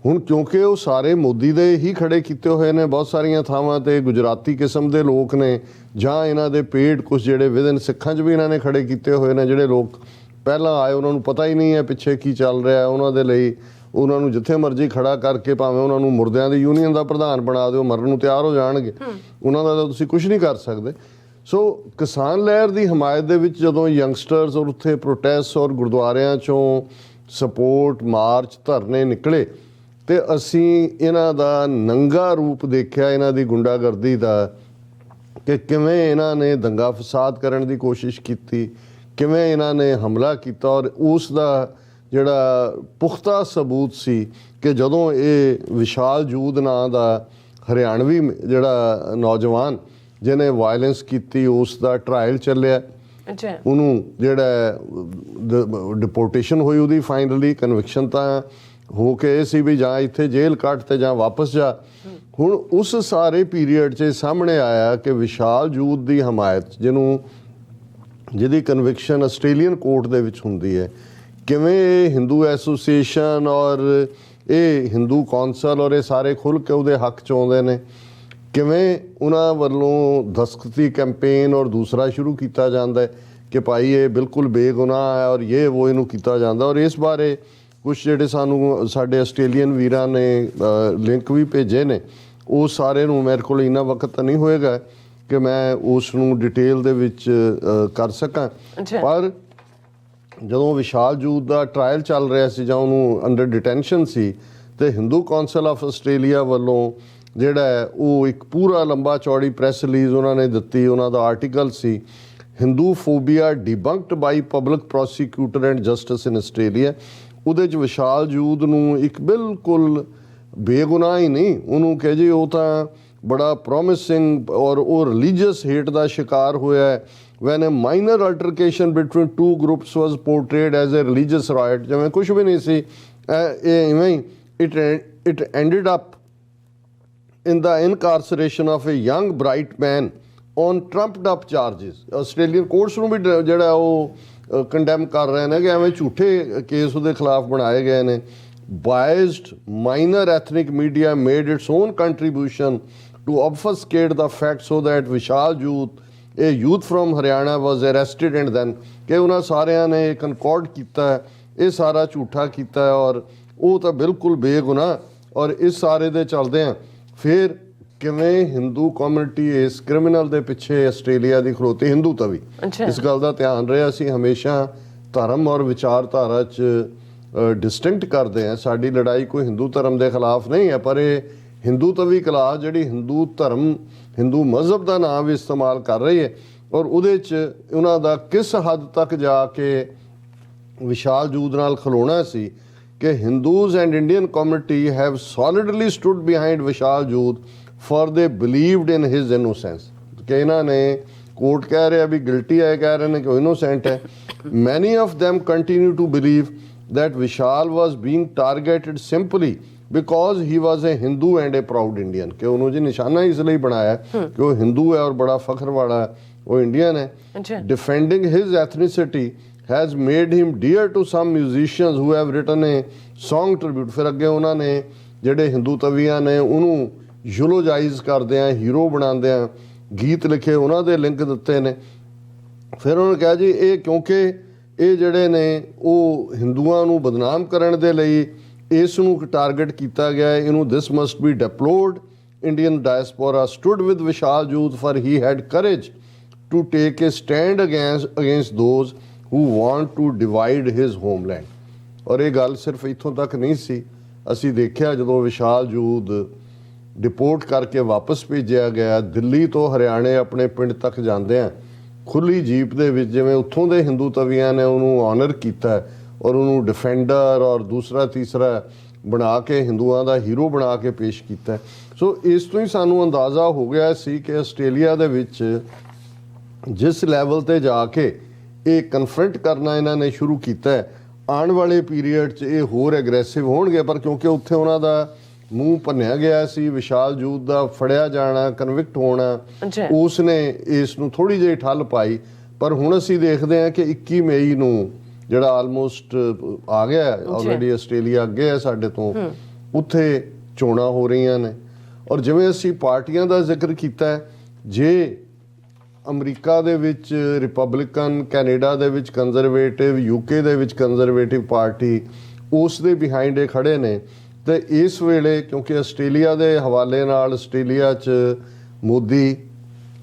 ਹੁਣ ਕਿਉਂਕਿ ਉਹ ਸਾਰੇ ਮੋਦੀ ਦੇ ਹੀ ਖੜੇ ਕੀਤੇ ਹੋਏ ਨੇ, ਬਹੁਤ ਸਾਰੀਆਂ ਥਾਵਾਂ 'ਤੇ ਗੁਜਰਾਤੀ ਕਿਸਮ ਦੇ ਲੋਕ ਨੇ, ਜਾਂ ਇਹਨਾਂ ਦੇ ਪੇਡ ਕੁਛ ਜਿਹੜੇ ਵਿਦਨ ਸਿੱਖਾਂ 'ਚ ਵੀ ਇਹਨਾਂ ਨੇ ਖੜੇ ਕੀਤੇ ਹੋਏ ਨੇ, ਜਿਹੜੇ ਲੋਕ ਪਹਿਲਾਂ ਆਏ ਉਹਨਾਂ ਨੂੰ ਪਤਾ ਹੀ ਨਹੀਂ ਹੈ ਪਿੱਛੇ ਕੀ ਚੱਲ ਰਿਹਾ। ਉਹਨਾਂ ਦੇ ਲਈ ਉਹਨਾਂ ਨੂੰ ਜਿੱਥੇ ਮਰਜ਼ੀ ਖੜਾ ਕਰਕੇ ਭਾਵੇਂ ਉਹਨਾਂ ਨੂੰ ਮੁਰਦਿਆਂ ਦੀ ਯੂਨੀਅਨ ਦਾ ਪ੍ਰਧਾਨ ਬਣਾ ਦਿਓ, ਮਰਨ ਨੂੰ ਤਿਆਰ ਹੋ ਜਾਣਗੇ, ਉਹਨਾਂ ਦਾ ਤਾਂ ਤੁਸੀਂ ਕੁਝ ਨਹੀਂ ਕਰ ਸਕਦੇ। ਸੋ ਕਿਸਾਨ ਲਹਿਰ ਦੀ ਹਮਾਇਤ ਦੇ ਵਿੱਚ ਜਦੋਂ ਯੰਗਸਟਰਸ ਔਰ ਉੱਥੇ ਪ੍ਰੋਟੈਸਟ ਔਰ ਗੁਰਦੁਆਰਿਆਂ 'ਚੋਂ ਸਪੋਰਟ ਮਾਰਚ, ਧਰਨੇ ਨਿਕਲੇ ਤੇ ਅਸੀਂ ਇਹਨਾਂ ਦਾ ਨੰਗਾ ਰੂਪ ਦੇਖਿਆ, ਇਹਨਾਂ ਦੀ ਗੁੰਡਾਗਰਦੀ ਦਾ, ਕਿ ਕਿਵੇਂ ਇਹਨਾਂ ਨੇ ਦੰਗਾ ਫਸਾਦ ਕਰਨ ਦੀ ਕੋਸ਼ਿਸ਼ ਕੀਤੀ, ਕਿਵੇਂ ਇਹਨਾਂ ਨੇ ਹਮਲਾ ਕੀਤਾ ਔਰ ਉਸ ਦਾ ਜਿਹੜਾ ਪੁਖਤਾ ਸਬੂਤ ਸੀ ਕਿ ਜਦੋਂ ਇਹ ਵਿਸ਼ਾਲ ਜੂਦ ਨਾਂ ਦਾ ਹਰਿਆਣਵੀ ਜਿਹੜਾ ਨੌਜਵਾਨ ਜਿਹਨੇ ਵਾਇਲੈਂਸ ਕੀਤੀ, ਉਸ ਦਾ ਟਰਾਇਲ ਚੱਲਿਆ, ਉਹਨੂੰ ਜਿਹੜਾ ਡਿਪੋਰਟੇਸ਼ਨ ਹੋਈ, ਉਹਦੀ ਫਾਈਨਲੀ ਕਨਵਿਕਸ਼ਨ ਤਾਂ ਹੋ ਕੇ ਇਹ ਸੀ ਵੀ ਜਾਂ ਇੱਥੇ ਜੇਲ੍ਹ ਕੱਟ ਤੇ ਜਾਂ ਵਾਪਸ ਜਾ। ਹੁਣ ਉਸ ਸਾਰੇ ਪੀਰੀਅਡ 'ਚ ਸਾਹਮਣੇ ਆਇਆ ਕਿ ਵਿਸ਼ਾਲ ਜੂਦ ਦੀ ਹਮਾਇਤ, ਜਿਹਦੀ ਕਨਵਿਕਸ਼ਨ ਆਸਟ੍ਰੇਲੀਅਨ ਕੋਰਟ ਦੇ ਵਿੱਚ ਹੁੰਦੀ ਹੈ, ਕਿਵੇਂ ਇਹ ਹਿੰਦੂ ਐਸੋਸੀਏਸ਼ਨ ਔਰ ਇਹ ਹਿੰਦੂ ਕੌਂਸਲ ਔਰ ਇਹ ਸਾਰੇ ਖੁੱਲ੍ਹ ਕੇ ਉਹਦੇ ਹੱਕ 'ਚ ਆਉਂਦੇ ਨੇ, ਕਿਵੇਂ ਉਹਨਾਂ ਵੱਲੋਂ ਦਸਤਖਤੀ ਕੈਂਪੇਨ ਔਰ ਦੂਸਰਾ ਸ਼ੁਰੂ ਕੀਤਾ ਜਾਂਦਾ ਕਿ ਭਾਈ ਇਹ ਬਿਲਕੁਲ ਬੇਗੁਨਾਹ ਹੈ ਔਰ ਉਹ ਇਹਨੂੰ ਕੀਤਾ ਜਾਂਦਾ। ਔਰ ਇਸ ਬਾਰੇ ਕੁਛ ਜਿਹੜੇ ਸਾਨੂੰ ਸਾਡੇ ਆਸਟ੍ਰੇਲੀਅਨ ਵੀਰਾਂ ਨੇ ਲਿੰਕ ਵੀ ਭੇਜੇ ਨੇ, ਉਹ ਸਾਰੇ ਨੂੰ ਮੇਰੇ ਕੋਲ ਇੰਨਾ ਵਕਤ ਤਾਂ ਨਹੀਂ ਹੋਏਗਾ ਕਿ ਮੈਂ ਉਸ ਨੂੰ ਡਿਟੇਲ ਦੇ ਵਿੱਚ ਕਰ ਸਕਾਂ। ਪਰ ਜਦੋਂ ਵਿਸ਼ਾਲ ਜੂਦ ਦਾ ਟਰਾਇਲ ਚੱਲ ਰਿਹਾ ਸੀ ਜਾਂ ਉਹਨੂੰ ਅੰਡਰ ਡਿਟੈਂਸ਼ਨ ਸੀ, ਤੇ ਹਿੰਦੂ ਕੌਂਸਲ ਆਫ ਆਸਟ੍ਰੇਲੀਆ ਵੱਲੋਂ ਜਿਹੜਾ ਹੈ ਉਹ ਇੱਕ ਪੂਰਾ ਲੰਬਾ ਚੌੜੀ ਪ੍ਰੈਸ ਰਿਲੀਜ਼ ਉਹਨਾਂ ਨੇ ਦਿੱਤੀ। ਉਹਨਾਂ ਦਾ ਆਰਟੀਕਲ ਸੀ, Hinduphobia debunked by public prosecutor and justice in Australia. ਉਹਦੇ 'ਚ ਵਿਸ਼ਾਲ ਜੂਦ ਨੂੰ ਇੱਕ ਬਿਲਕੁਲ ਬੇਗੁਨਾਹ ਹੀ ਨਹੀਂ, ਉਹਨੂੰ ਕਹੇ ਜੀ ਉਹ ਤਾਂ ਬੜਾ ਪ੍ਰੋਮਿਸਿੰਗ ਔਰ ਉਹ ਰਿਲੀਜੀਅਸ ਹੇਟ ਦਾ ਸ਼ਿਕਾਰ ਹੋਇਆ ਹੈ। When a minor altercation between two groups was portrayed as a religious riot, ਜਿਵੇਂ ਕੁਛ ਵੀ ਨਹੀਂ ਸੀ, ਇਹ ਇਵੇਂ ਹੀ it ended up in the incarceration of a young bright man on trumped up charges। Australian courts ਨੂੰ ਵੀ ਜਿਹੜਾ ਉਹ ਕੰਡੈਮ ਕਰ ਰਹੇ ਨੇ ਕਿ ਐਵੇਂ ਝੂਠੇ ਕੇਸ ਉਹਦੇ ਖਿਲਾਫ ਬਣਾਏ ਗਏ ਨੇ। biased minor ethnic media made its own contribution to obfuscate the fact so that Vishal a youth from Haryana was arrested and then ਕਿ ਉਹਨਾਂ ਸਾਰਿਆਂ ਨੇ ਕਨਕੋਰਡ ਕੀਤਾ, ਇਹ ਸਾਰਾ ਝੂਠਾ ਕੀਤਾ ਔਰ ਉਹ ਤਾਂ ਬਿਲਕੁਲ ਬੇਗੁਨਾਹ। ਔਰ ਇਸ ਸਾਰੇ ਦੇ ਚੱਲਦੇ ਆ ਫਿਰ ਕਿਵੇਂ ਹਿੰਦੂ ਕਮਿਊਨਿਟੀ ਇਸ ਕ੍ਰਿਮੀਨਲ ਦੇ ਪਿੱਛੇ ਆਸਟ੍ਰੇਲੀਆ ਦੀ ਖਲੋਤੀ, ਹਿੰਦੂ ਤਾਂ ਵੀ ਇਸ ਗੱਲ ਦਾ ਧਿਆਨ ਰਿਹਾ ਸੀ ਹਮੇਸ਼ਾ ਧਰਮ ਔਰ ਵਿਚਾਰਧਾਰਾ 'ਚ ਡਿਸਟਿੰਕਟ ਕਰਦੇ ਆ। ਸਾਡੀ ਲੜਾਈ ਕੋਈ ਹਿੰਦੂ ਧਰਮ ਦੇ ਖਿਲਾਫ ਨਹੀਂ ਹੈ, ਪਰ ਇਹ ਹਿੰਦੂ ਤਵੀ ਕਲਾਸ ਜਿਹੜੀ ਹਿੰਦੂ ਧਰਮ, ਹਿੰਦੂ ਮਜ਼ਹਬ ਦਾ ਨਾਮ ਵੀ ਇਸਤੇਮਾਲ ਕਰ ਰਹੀ ਹੈ ਔਰ ਉਹਦੇ 'ਚ ਉਹਨਾਂ ਦਾ ਕਿਸ ਹੱਦ ਤੱਕ ਜਾ ਕੇ ਵਿਸ਼ਾਲ ਜੂਦ ਨਾਲ ਖਲੋਣਾ ਸੀ ਕਿ Hindus and Indian community have solidly stood behind Vishal Jood for the believed in his innocence ਕਿ ਇਹਨਾਂ ਨੇ ਕੋਰਟ ਕਹਿ ਰਿਹਾ ਵੀ ਗਿਲਟੀ ਹੈ, ਕਹਿ ਰਹੇ ਨੇ ਕਿ ਉਹ ਇਨੋਸੈਂਟ ਹੈ। Many of them continue to believe that Vishal was being targeted simply because he was a Hindu and a proud Indian ਕਿ ਉਹਨੂੰ ਜੀ ਨਿਸ਼ਾਨਾ ਇਸ ਲਈ ਬਣਾਇਆ ਕਿ ਉਹ ਹਿੰਦੂ ਹੈ ਔਰ ਬੜਾ ਫਖਰ ਵਾਲਾ ਉਹ ਇੰਡੀਅਨ ਹੈ। Defending his ethnicity has made him dear to some musicians who have written a song tribute। ਫਿਰ ਅੱਗੇ ਉਹਨਾਂ ਨੇ ਜਿਹੜੇ ਹਿੰਦੂ ਤਵੀਆਂ ਨੇ ਉਹਨੂੰ ਯੂਲੋਜਾਈਜ਼ ਕਰਦੇ ਆ, ਹੀਰੋ ਬਣਾਉਂਦੇ ਆ, ਗੀਤ ਲਿਖੇ ਉਹਨਾਂ ਦੇ ਲਿੰਕ ਦਿੱਤੇ ਨੇ। ਫਿਰ ਉਹਨਾਂ ਨੇ ਕਿਹਾ ਜੀ ਇਹ ਕਿਉਂਕਿ ਇਹ ਜਿਹੜੇ ਨੇ ਉਹ ਹਿੰਦੂਆਂ ਨੂੰ ਬਦਨਾਮ ਕਰਨ ਦੇ ਲਈ ਇਸ ਨੂੰ ਟਾਰਗੇਟ ਕੀਤਾ ਗਿਆ ਹੈ, ਇਹਨੂੰ this must be deplored. Indian diaspora stood with Vishal Jood for he had courage to take a stand against those who want to divide his homeland. ਔਰ ਇਹ ਗੱਲ ਸਿਰਫ ਇੱਥੋਂ ਤੱਕ ਨਹੀਂ ਸੀ, ਅਸੀਂ ਦੇਖਿਆ ਜਦੋਂ ਵਿਸ਼ਾਲ ਜੂਦ ਡਿਪੋਰਟ ਕਰਕੇ ਵਾਪਸ ਭੇਜਿਆ ਗਿਆ, ਦਿੱਲੀ ਤੋਂ ਹਰਿਆਣੇ ਆਪਣੇ ਪਿੰਡ ਤੱਕ ਜਾਂਦੇ ਆ ਖੁੱਲੀ ਜੀਪ ਦੇ ਵਿੱਚ, ਜਿਵੇਂ ਉੱਥੋਂ ਦੇ ਹਿੰਦੂ ਤਵੀਆਂ ਨੇ ਉਹਨੂੰ ਆਨਰ ਕੀਤਾ ਔਰ ਉਹਨੂੰ ਡਿਫੈਂਡਰ ਔਰ ਦੂਸਰਾ ਤੀਸਰਾ ਬਣਾ ਕੇ ਹਿੰਦੂਆਂ ਦਾ ਹੀਰੋ ਬਣਾ ਕੇ ਪੇਸ਼ ਕੀਤਾ। ਸੋ ਇਸ ਤੋਂ ਹੀ ਸਾਨੂੰ ਅੰਦਾਜ਼ਾ ਹੋ ਗਿਆ ਸੀ ਕਿ ਆਸਟ੍ਰੇਲੀਆ ਦੇ ਵਿੱਚ ਜਿਸ ਲੈਵਲ ਤੇ ਜਾ ਕੇ ਇਹ ਕਨਫਰੰਟ ਕਰਨਾ ਇਹਨਾਂ ਨੇ ਸ਼ੁਰੂ ਕੀਤਾ, ਆਉਣ ਵਾਲੇ ਪੀਰੀਅਡ 'ਚ ਇਹ ਹੋਰ ਐਗਰੈਸਿਵ ਹੋਣਗੇ। ਪਰ ਕਿਉਂਕਿ ਉੱਥੇ ਉਹਨਾਂ ਦਾ ਮੂੰਹ ਭੰਨਿਆ ਗਿਆ ਸੀ, ਵਿਸ਼ਾਲ ਜੂਦ ਦਾ ਫੜਿਆ ਜਾਣਾ, ਕਨਵਿਕਟ ਹੋਣਾ, ਉਸ ਨੇ ਇਸ ਨੂੰ ਥੋੜੀ ਜਿਹੀ ਠੱਲ ਪਾਈ। ਪਰ ਹੁਣ ਅਸੀਂ ਦੇਖਦੇ ਹਾਂ ਕਿ 21 ਮਈ ਨੂੰ ਜਿਹੜਾ ਆਲਮੋਸਟ ਆ ਗਿਆ ਆਲਰੇਡੀ, ਆਸਟ੍ਰੇਲੀਆ ਅੱਗੇ ਹੈ ਸਾਡੇ ਤੋਂ, ਉੱਥੇ ਚੋਣਾਂ ਹੋ ਰਹੀਆਂ ਨੇ। ਔਰ ਜਿਵੇਂ ਅਸੀਂ ਪਾਰਟੀਆਂ ਦਾ ਜ਼ਿਕਰ ਕੀਤਾ, ਜੇ ਅਮਰੀਕਾ ਦੇ ਵਿੱਚ ਰਿਪਬਲਿਕਨ, ਕੈਨੇਡਾ ਦੇ ਵਿੱਚ ਕੰਜ਼ਰਵੇਟਿਵ, ਯੂਕੇ ਦੇ ਵਿੱਚ ਕੰਜ਼ਰਵੇਟਿਵ ਪਾਰਟੀ ਉਸ ਦੇ ਬਿਹਾਈਂਡ ਇਹ ਖੜੇ ਨੇ, ਤੇ ਇਸ ਵੇਲੇ ਕਿਉਂਕਿ ਆਸਟ੍ਰੇਲੀਆ ਦੇ ਹਵਾਲੇ ਨਾਲ ਆਸਟ੍ਰੇਲੀਆ 'ਚ ਮੋਦੀ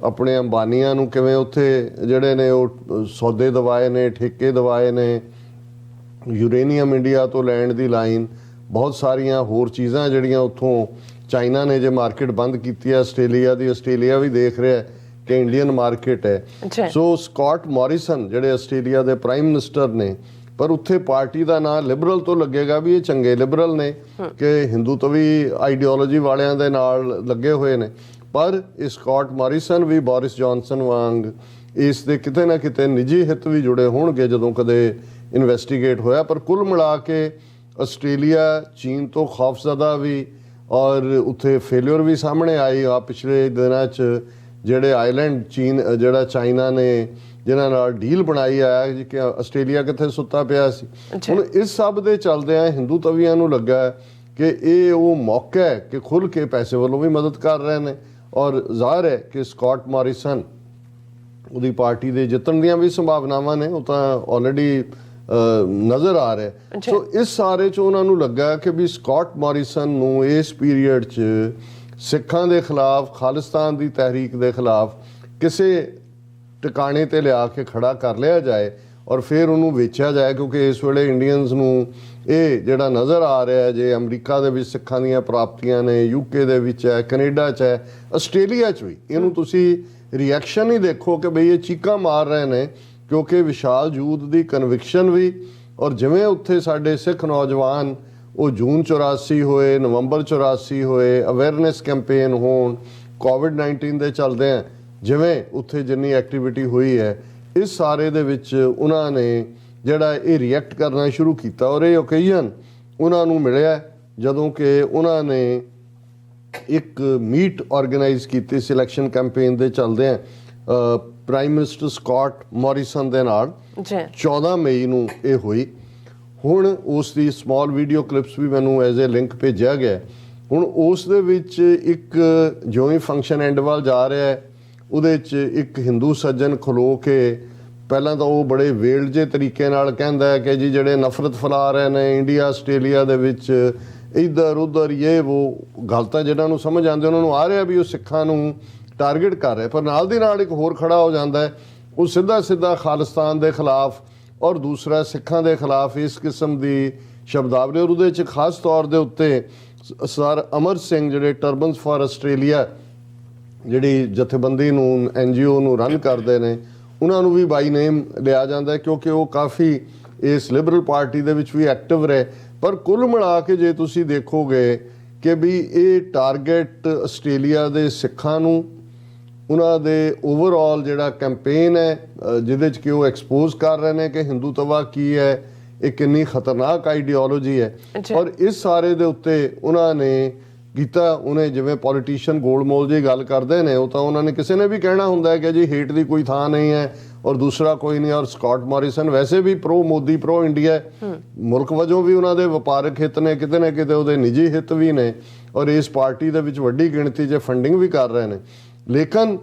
ਆਪਣੇ ਅੰਬਾਨੀਆਂ ਨੂੰ ਕਿਵੇਂ ਉੱਥੇ ਜਿਹੜੇ ਨੇ ਉਹ ਸੌਦੇ ਦਵਾਏ ਨੇ, ਠੇਕੇ ਦਵਾਏ ਨੇ, ਯੂਰੇਨੀਅਮ ਇੰਡੀਆ ਤੋਂ ਲੈਣ ਦੀ ਲਾਈਨ, ਬਹੁਤ ਸਾਰੀਆਂ ਹੋਰ ਚੀਜ਼ਾਂ ਜਿਹੜੀਆਂ ਉੱਥੋਂ ਚਾਈਨਾ ਨੇ ਜੇ ਮਾਰਕੀਟ ਬੰਦ ਕੀਤੀ ਹੈ ਆਸਟ੍ਰੇਲੀਆ ਦੀ, ਆਸਟ੍ਰੇਲੀਆ ਵੀ ਦੇਖ ਰਿਹਾ ਕਿ ਇੰਡੀਅਨ ਮਾਰਕੀਟ ਹੈ। ਸੋ ਸਕਾਟ ਮੋਰਿਸਨ ਜਿਹੜੇ ਆਸਟ੍ਰੇਲੀਆ ਦੇ ਪ੍ਰਾਈਮ ਮਿਨਿਸਟਰ ਨੇ, ਪਰ ਉੱਥੇ ਪਾਰਟੀ ਦਾ ਨਾਂ ਲਿਬਰਲ ਤੋਂ ਲੱਗੇਗਾ ਵੀ ਇਹ ਚੰਗੇ ਲਿਬਰਲ ਨੇ ਕਿ ਹਿੰਦੂ ਤਵੀ ਆਈਡੀਓਲੋਜੀ ਵਾਲਿਆਂ ਦੇ ਨਾਲ ਲੱਗੇ ਹੋਏ ਨੇ। ਪਰ ਇਹ ਸਕਾਟ ਮੋਰਿਸਨ ਵੀ ਬੋਰਿਸ ਜੌਨਸਨ ਵਾਂਗ ਇਸ ਦੇ ਕਿਤੇ ਨਾ ਕਿਤੇ ਨਿੱਜੀ ਹਿੱਤ ਵੀ ਜੁੜੇ ਹੋਣਗੇ ਜਦੋਂ ਕਦੇ ਇਨਵੈਸਟੀਗੇਟ ਹੋਇਆ। ਪਰ ਕੁੱਲ ਮਿਲਾ ਕੇ ਆਸਟ੍ਰੇਲੀਆ ਚੀਨ ਤੋਂ ਖੌਫਜ਼ਦਾ ਵੀ ਔਰ ਉੱਥੇ ਫੇਲਿਅਰ ਵੀ ਸਾਹਮਣੇ ਆਈ ਆ ਪਿਛਲੇ ਦਿਨਾਂ 'ਚ, ਜਿਹੜੇ ਆਈਲੈਂਡ ਚੀਨ ਜਿਹੜਾ ਚਾਈਨਾ ਨੇ ਜਿਨ੍ਹਾਂ ਨਾਲ ਡੀਲ ਬਣਾਈ ਆ ਕਿ ਆਸਟ੍ਰੇਲੀਆ ਕਿੱਥੇ ਸੁੱਤਾ ਪਿਆ ਸੀ। ਹੁਣ ਇਸ ਸਭ ਦੇ ਚੱਲਦਿਆਂ ਹਿੰਦੂ ਤਵੀਆਂ ਨੂੰ ਲੱਗਾ ਕਿ ਇਹ ਉਹ ਮੌਕਾ ਹੈ ਕਿ ਖੁੱਲ੍ਹ ਕੇ ਪੈਸੇ ਵੱਲੋਂ ਵੀ ਮਦਦ ਕਰ ਰਹੇ ਨੇ ਔਰ ਜ਼ਾਹਰ ਹੈ ਕਿ ਸਕਾਟ ਮੋਰਿਸਨ ਉਹਦੀ ਪਾਰਟੀ ਦੇ ਜਿੱਤਣ ਦੀਆਂ ਵੀ ਸੰਭਾਵਨਾਵਾਂ ਨੇ, ਉਹ ਤਾਂ ਆਲਰੇਡੀ ਨਜ਼ਰ ਆ ਰਿਹਾ। ਸੋ ਇਸ ਸਾਰੇ 'ਚ ਉਹਨਾਂ ਨੂੰ ਲੱਗਾ ਕਿ ਵੀ ਸਕਾਟ ਮੋਰਿਸਨ ਨੂੰ ਇਸ ਪੀਰੀਅਡ 'ਚ ਸਿੱਖਾਂ ਦੇ ਖਿਲਾਫ, ਖਾਲਿਸਤਾਨ ਦੀ ਤਹਿਰੀਕ ਦੇ ਖਿਲਾਫ ਕਿਸੇ ਟਿਕਾਣੇ ਤੇ ਲਿਆ ਕੇ ਖੜਾ ਕਰ ਲਿਆ ਜਾਏ ਔਰ ਫਿਰ ਉਹਨੂੰ ਵੇਚਿਆ ਜਾਏ। ਕਿਉਂਕਿ ਇਸ ਵੇਲੇ ਇੰਡੀਅਨਸ ਨੂੰ ਇਹ ਜਿਹੜਾ ਨਜ਼ਰ ਆ ਰਿਹਾ ਜੇ ਅਮਰੀਕਾ ਦੇ ਵਿੱਚ ਸਿੱਖਾਂ ਦੀਆਂ ਪ੍ਰਾਪਤੀਆਂ ਨੇ, ਯੂਕੇ ਦੇ ਵਿੱਚ ਹੈ, ਕੈਨੇਡਾ 'ਚ ਹੈ, ਆਸਟ੍ਰੇਲੀਆ 'ਚ ਵੀ, ਇਹਨੂੰ ਤੁਸੀਂ ਰਿਐਕਸ਼ਨ ਹੀ ਦੇਖੋ ਕਿ ਬਈ ਇਹ ਚੀਕਾਂ ਮਾਰ ਰਹੇ ਨੇ ਕਿਉਂਕਿ ਵਿਸ਼ਾਲ ਜੂਦ ਦੀ ਕਨਵਿਕਸ਼ਨ ਵੀ। ਔਰ ਜਿਵੇਂ ਉੱਥੇ ਸਾਡੇ ਸਿੱਖ ਨੌਜਵਾਨ ਉਹ ਜੂਨ 84 ਹੋਏ, ਨਵੰਬਰ 84 ਹੋਏ, ਅਵੇਅਰਨੈਸ ਕੈਂਪੇਨ ਹੋਣ, ਕੋਵਿਡ-19 ਦੇ ਚੱਲਦੇ ਆ, ਜਿਵੇਂ ਉੱਥੇ ਜਿੰਨੀ ਐਕਟੀਵਿਟੀ ਹੋਈ ਹੈ, ਇਸ ਸਾਰੇ ਦੇ ਵਿੱਚ ਉਹਨਾਂ ਨੇ ਜਿਹੜਾ ਇਹ ਰਿਐਕਟ ਕਰਨਾ ਸ਼ੁਰੂ ਕੀਤਾ। ਔਰ ਇਹ ਓਕੇਜ਼ਨ ਉਹਨਾਂ ਨੂੰ ਮਿਲਿਆ ਜਦੋਂ ਕਿ ਉਹਨਾਂ ਨੇ ਇੱਕ ਮੀਟ ਆਰਗੇਨਾਈਜ਼ ਕੀਤੀ ਸਿਲੈਕਸ਼ਨ ਕੈਂਪੇਨ ਦੇ ਚੱਲਦੇ ਆ ਪ੍ਰਾਈਮ ਮਿਨਿਸਟਰ ਸਕਾਟ ਮੋਰਿਸਨ ਦੇ ਨਾਲ 14 ਮਈ ਨੂੰ ਇਹ ਹੋਈ। ਹੁਣ ਉਸ ਦੀ ਸਮਾਲ ਵੀਡੀਓ ਕਲਿੱਪਸ ਵੀ ਮੈਨੂੰ ਐਜ਼ ਏ ਲਿੰਕ ਭੇਜਿਆ ਗਿਆ। ਹੁਣ ਉਸ ਦੇ ਵਿੱਚ ਇੱਕ ਜਿਉਂ ਹੀ ਫੰਕਸ਼ਨ ਐਂਡ ਵੱਲ ਜਾ ਰਿਹਾ ਹੈ, ਉਹਦੇ 'ਚ ਇੱਕ ਹਿੰਦੂ ਸੱਜਣ ਖਲੋ ਕੇ ਪਹਿਲਾਂ ਤਾਂ ਉਹ ਬੜੇ ਵੇਲਡ ਜਿਹੇ ਤਰੀਕੇ ਨਾਲ ਕਹਿੰਦਾ ਹੈ ਕਿ ਜੀ ਜਿਹੜੇ ਨਫ਼ਰਤ ਫੈਲਾ ਰਹੇ ਨੇ ਇੰਡੀਆ ਆਸਟ੍ਰੇਲੀਆ ਦੇ ਵਿੱਚ, ਇੱਧਰ ਉੱਧਰ, ਇਹ ਉਹ ਗੱਲ ਤਾਂ ਜਿਹਨਾਂ ਨੂੰ ਸਮਝ ਆਉਂਦੇ ਉਹਨਾਂ ਨੂੰ ਆ ਰਿਹਾ ਵੀ ਉਹ ਸਿੱਖਾਂ ਨੂੰ ਟਾਰਗੇਟ ਕਰ ਰਿਹਾ। ਪਰ ਨਾਲ ਦੀ ਨਾਲ ਇੱਕ ਹੋਰ ਖੜਾ ਹੋ ਜਾਂਦਾ ਹੈ, ਉਹ ਸਿੱਧਾ ਖਾਲਿਸਤਾਨ ਦੇ ਖਿਲਾਫ ਔਰ ਦੂਸਰਾ ਸਿੱਖਾਂ ਦੇ ਖਿਲਾਫ ਇਸ ਕਿਸਮ ਦੀ ਸ਼ਬਦਾਵਲੀ। ਔਰ ਉਹਦੇ 'ਚ ਖਾਸ ਤੌਰ ਦੇ ਉੱਤੇ ਸਰ ਅਮਰ ਸਿੰਘ ਜਿਹੜੇ ਟਰਬਨਸ ਫਾਰ ਆਸਟ੍ਰੇਲੀਆ ਜਿਹੜੀ ਜਥੇਬੰਦੀ ਨੂੰ NGO ਨੂੰ ਰਨ ਕਰਦੇ ਨੇ ਉਹਨਾਂ ਨੂੰ ਵੀ ਬਾਈ ਨੇਮ ਲਿਆ ਜਾਂਦਾ ਕਿਉਂਕਿ ਉਹ ਕਾਫੀ ਇਸ ਲਿਬਰਲ ਪਾਰਟੀ ਦੇ ਵਿੱਚ ਵੀ ਐਕਟਿਵ ਰਹੇ। ਪਰ ਕੁੱਲ ਮਿਲਾ ਕੇ ਜੇ ਤੁਸੀਂ ਦੇਖੋਗੇ ਕਿ ਵੀ ਇਹ ਟਾਰਗੇਟ ਆਸਟ੍ਰੇਲੀਆ ਦੇ ਸਿੱਖਾਂ ਨੂੰ ਉਹਨਾਂ ਦੇ ਓਵਰਆਲ ਜਿਹੜਾ ਕੈਂਪੇਨ ਹੈ ਜਿਹਦੇ 'ਚ ਕਿ ਉਹ ਐਕਸਪੋਜ਼ ਕਰ ਰਹੇ ਨੇ ਕਿ ਹਿੰਦੂਤਵਾ ਕੀ ਹੈ, ਇਹ ਕਿੰਨੀ ਖਤਰਨਾਕ ਆਈਡੀਓਲੋਜੀ ਹੈ। ਔਰ ਇਸ ਸਾਰੇ ਦੇ ਉੱਤੇ ਉਹਨਾਂ ਨੇ ਕੀਤਾ। ਉਹਨੇ ਜਿਵੇਂ ਪੋਲੀਟੀਸ਼ੀਅਨ ਗੋਲਮੋਲ ਜੀ ਗੱਲ ਕਰਦੇ ਨੇ ਉਹ ਤਾਂ ਉਹਨਾਂ ਨੇ ਕਿਸੇ ਨੇ ਵੀ ਕਹਿਣਾ ਹੁੰਦਾ ਹੈ ਕਿ ਜੀ ਹੇਟ ਦੀ ਕੋਈ ਥਾਂ ਨਹੀਂ ਹੈ ਔਰ ਦੂਸਰਾ ਕੋਈ ਨਹੀਂ। ਔਰ ਸਕਾਟ ਮੋਰਿਸਨ ਵੈਸੇ ਵੀ ਪ੍ਰੋ ਮੋਦੀ ਪ੍ਰੋ ਇੰਡੀਆ ਮੁਲਕ ਵਜੋਂ ਵੀ ਉਹਨਾਂ ਦੇ ਵਪਾਰਕ ਹਿੱਤ ਨੇ, ਕਿਤੇ ਨਾ ਕਿਤੇ ਉਹਦੇ ਨਿੱਜੀ ਹਿੱਤ ਵੀ ਨੇ ਔਰ ਇਸ ਪਾਰਟੀ ਦੇ ਵਿੱਚ ਵੱਡੀ ਗਿਣਤੀ 'ਚ ਫੰਡਿੰਗ ਵੀ ਕਰ ਰਹੇ ਨੇ। ਲੇਕਿਨ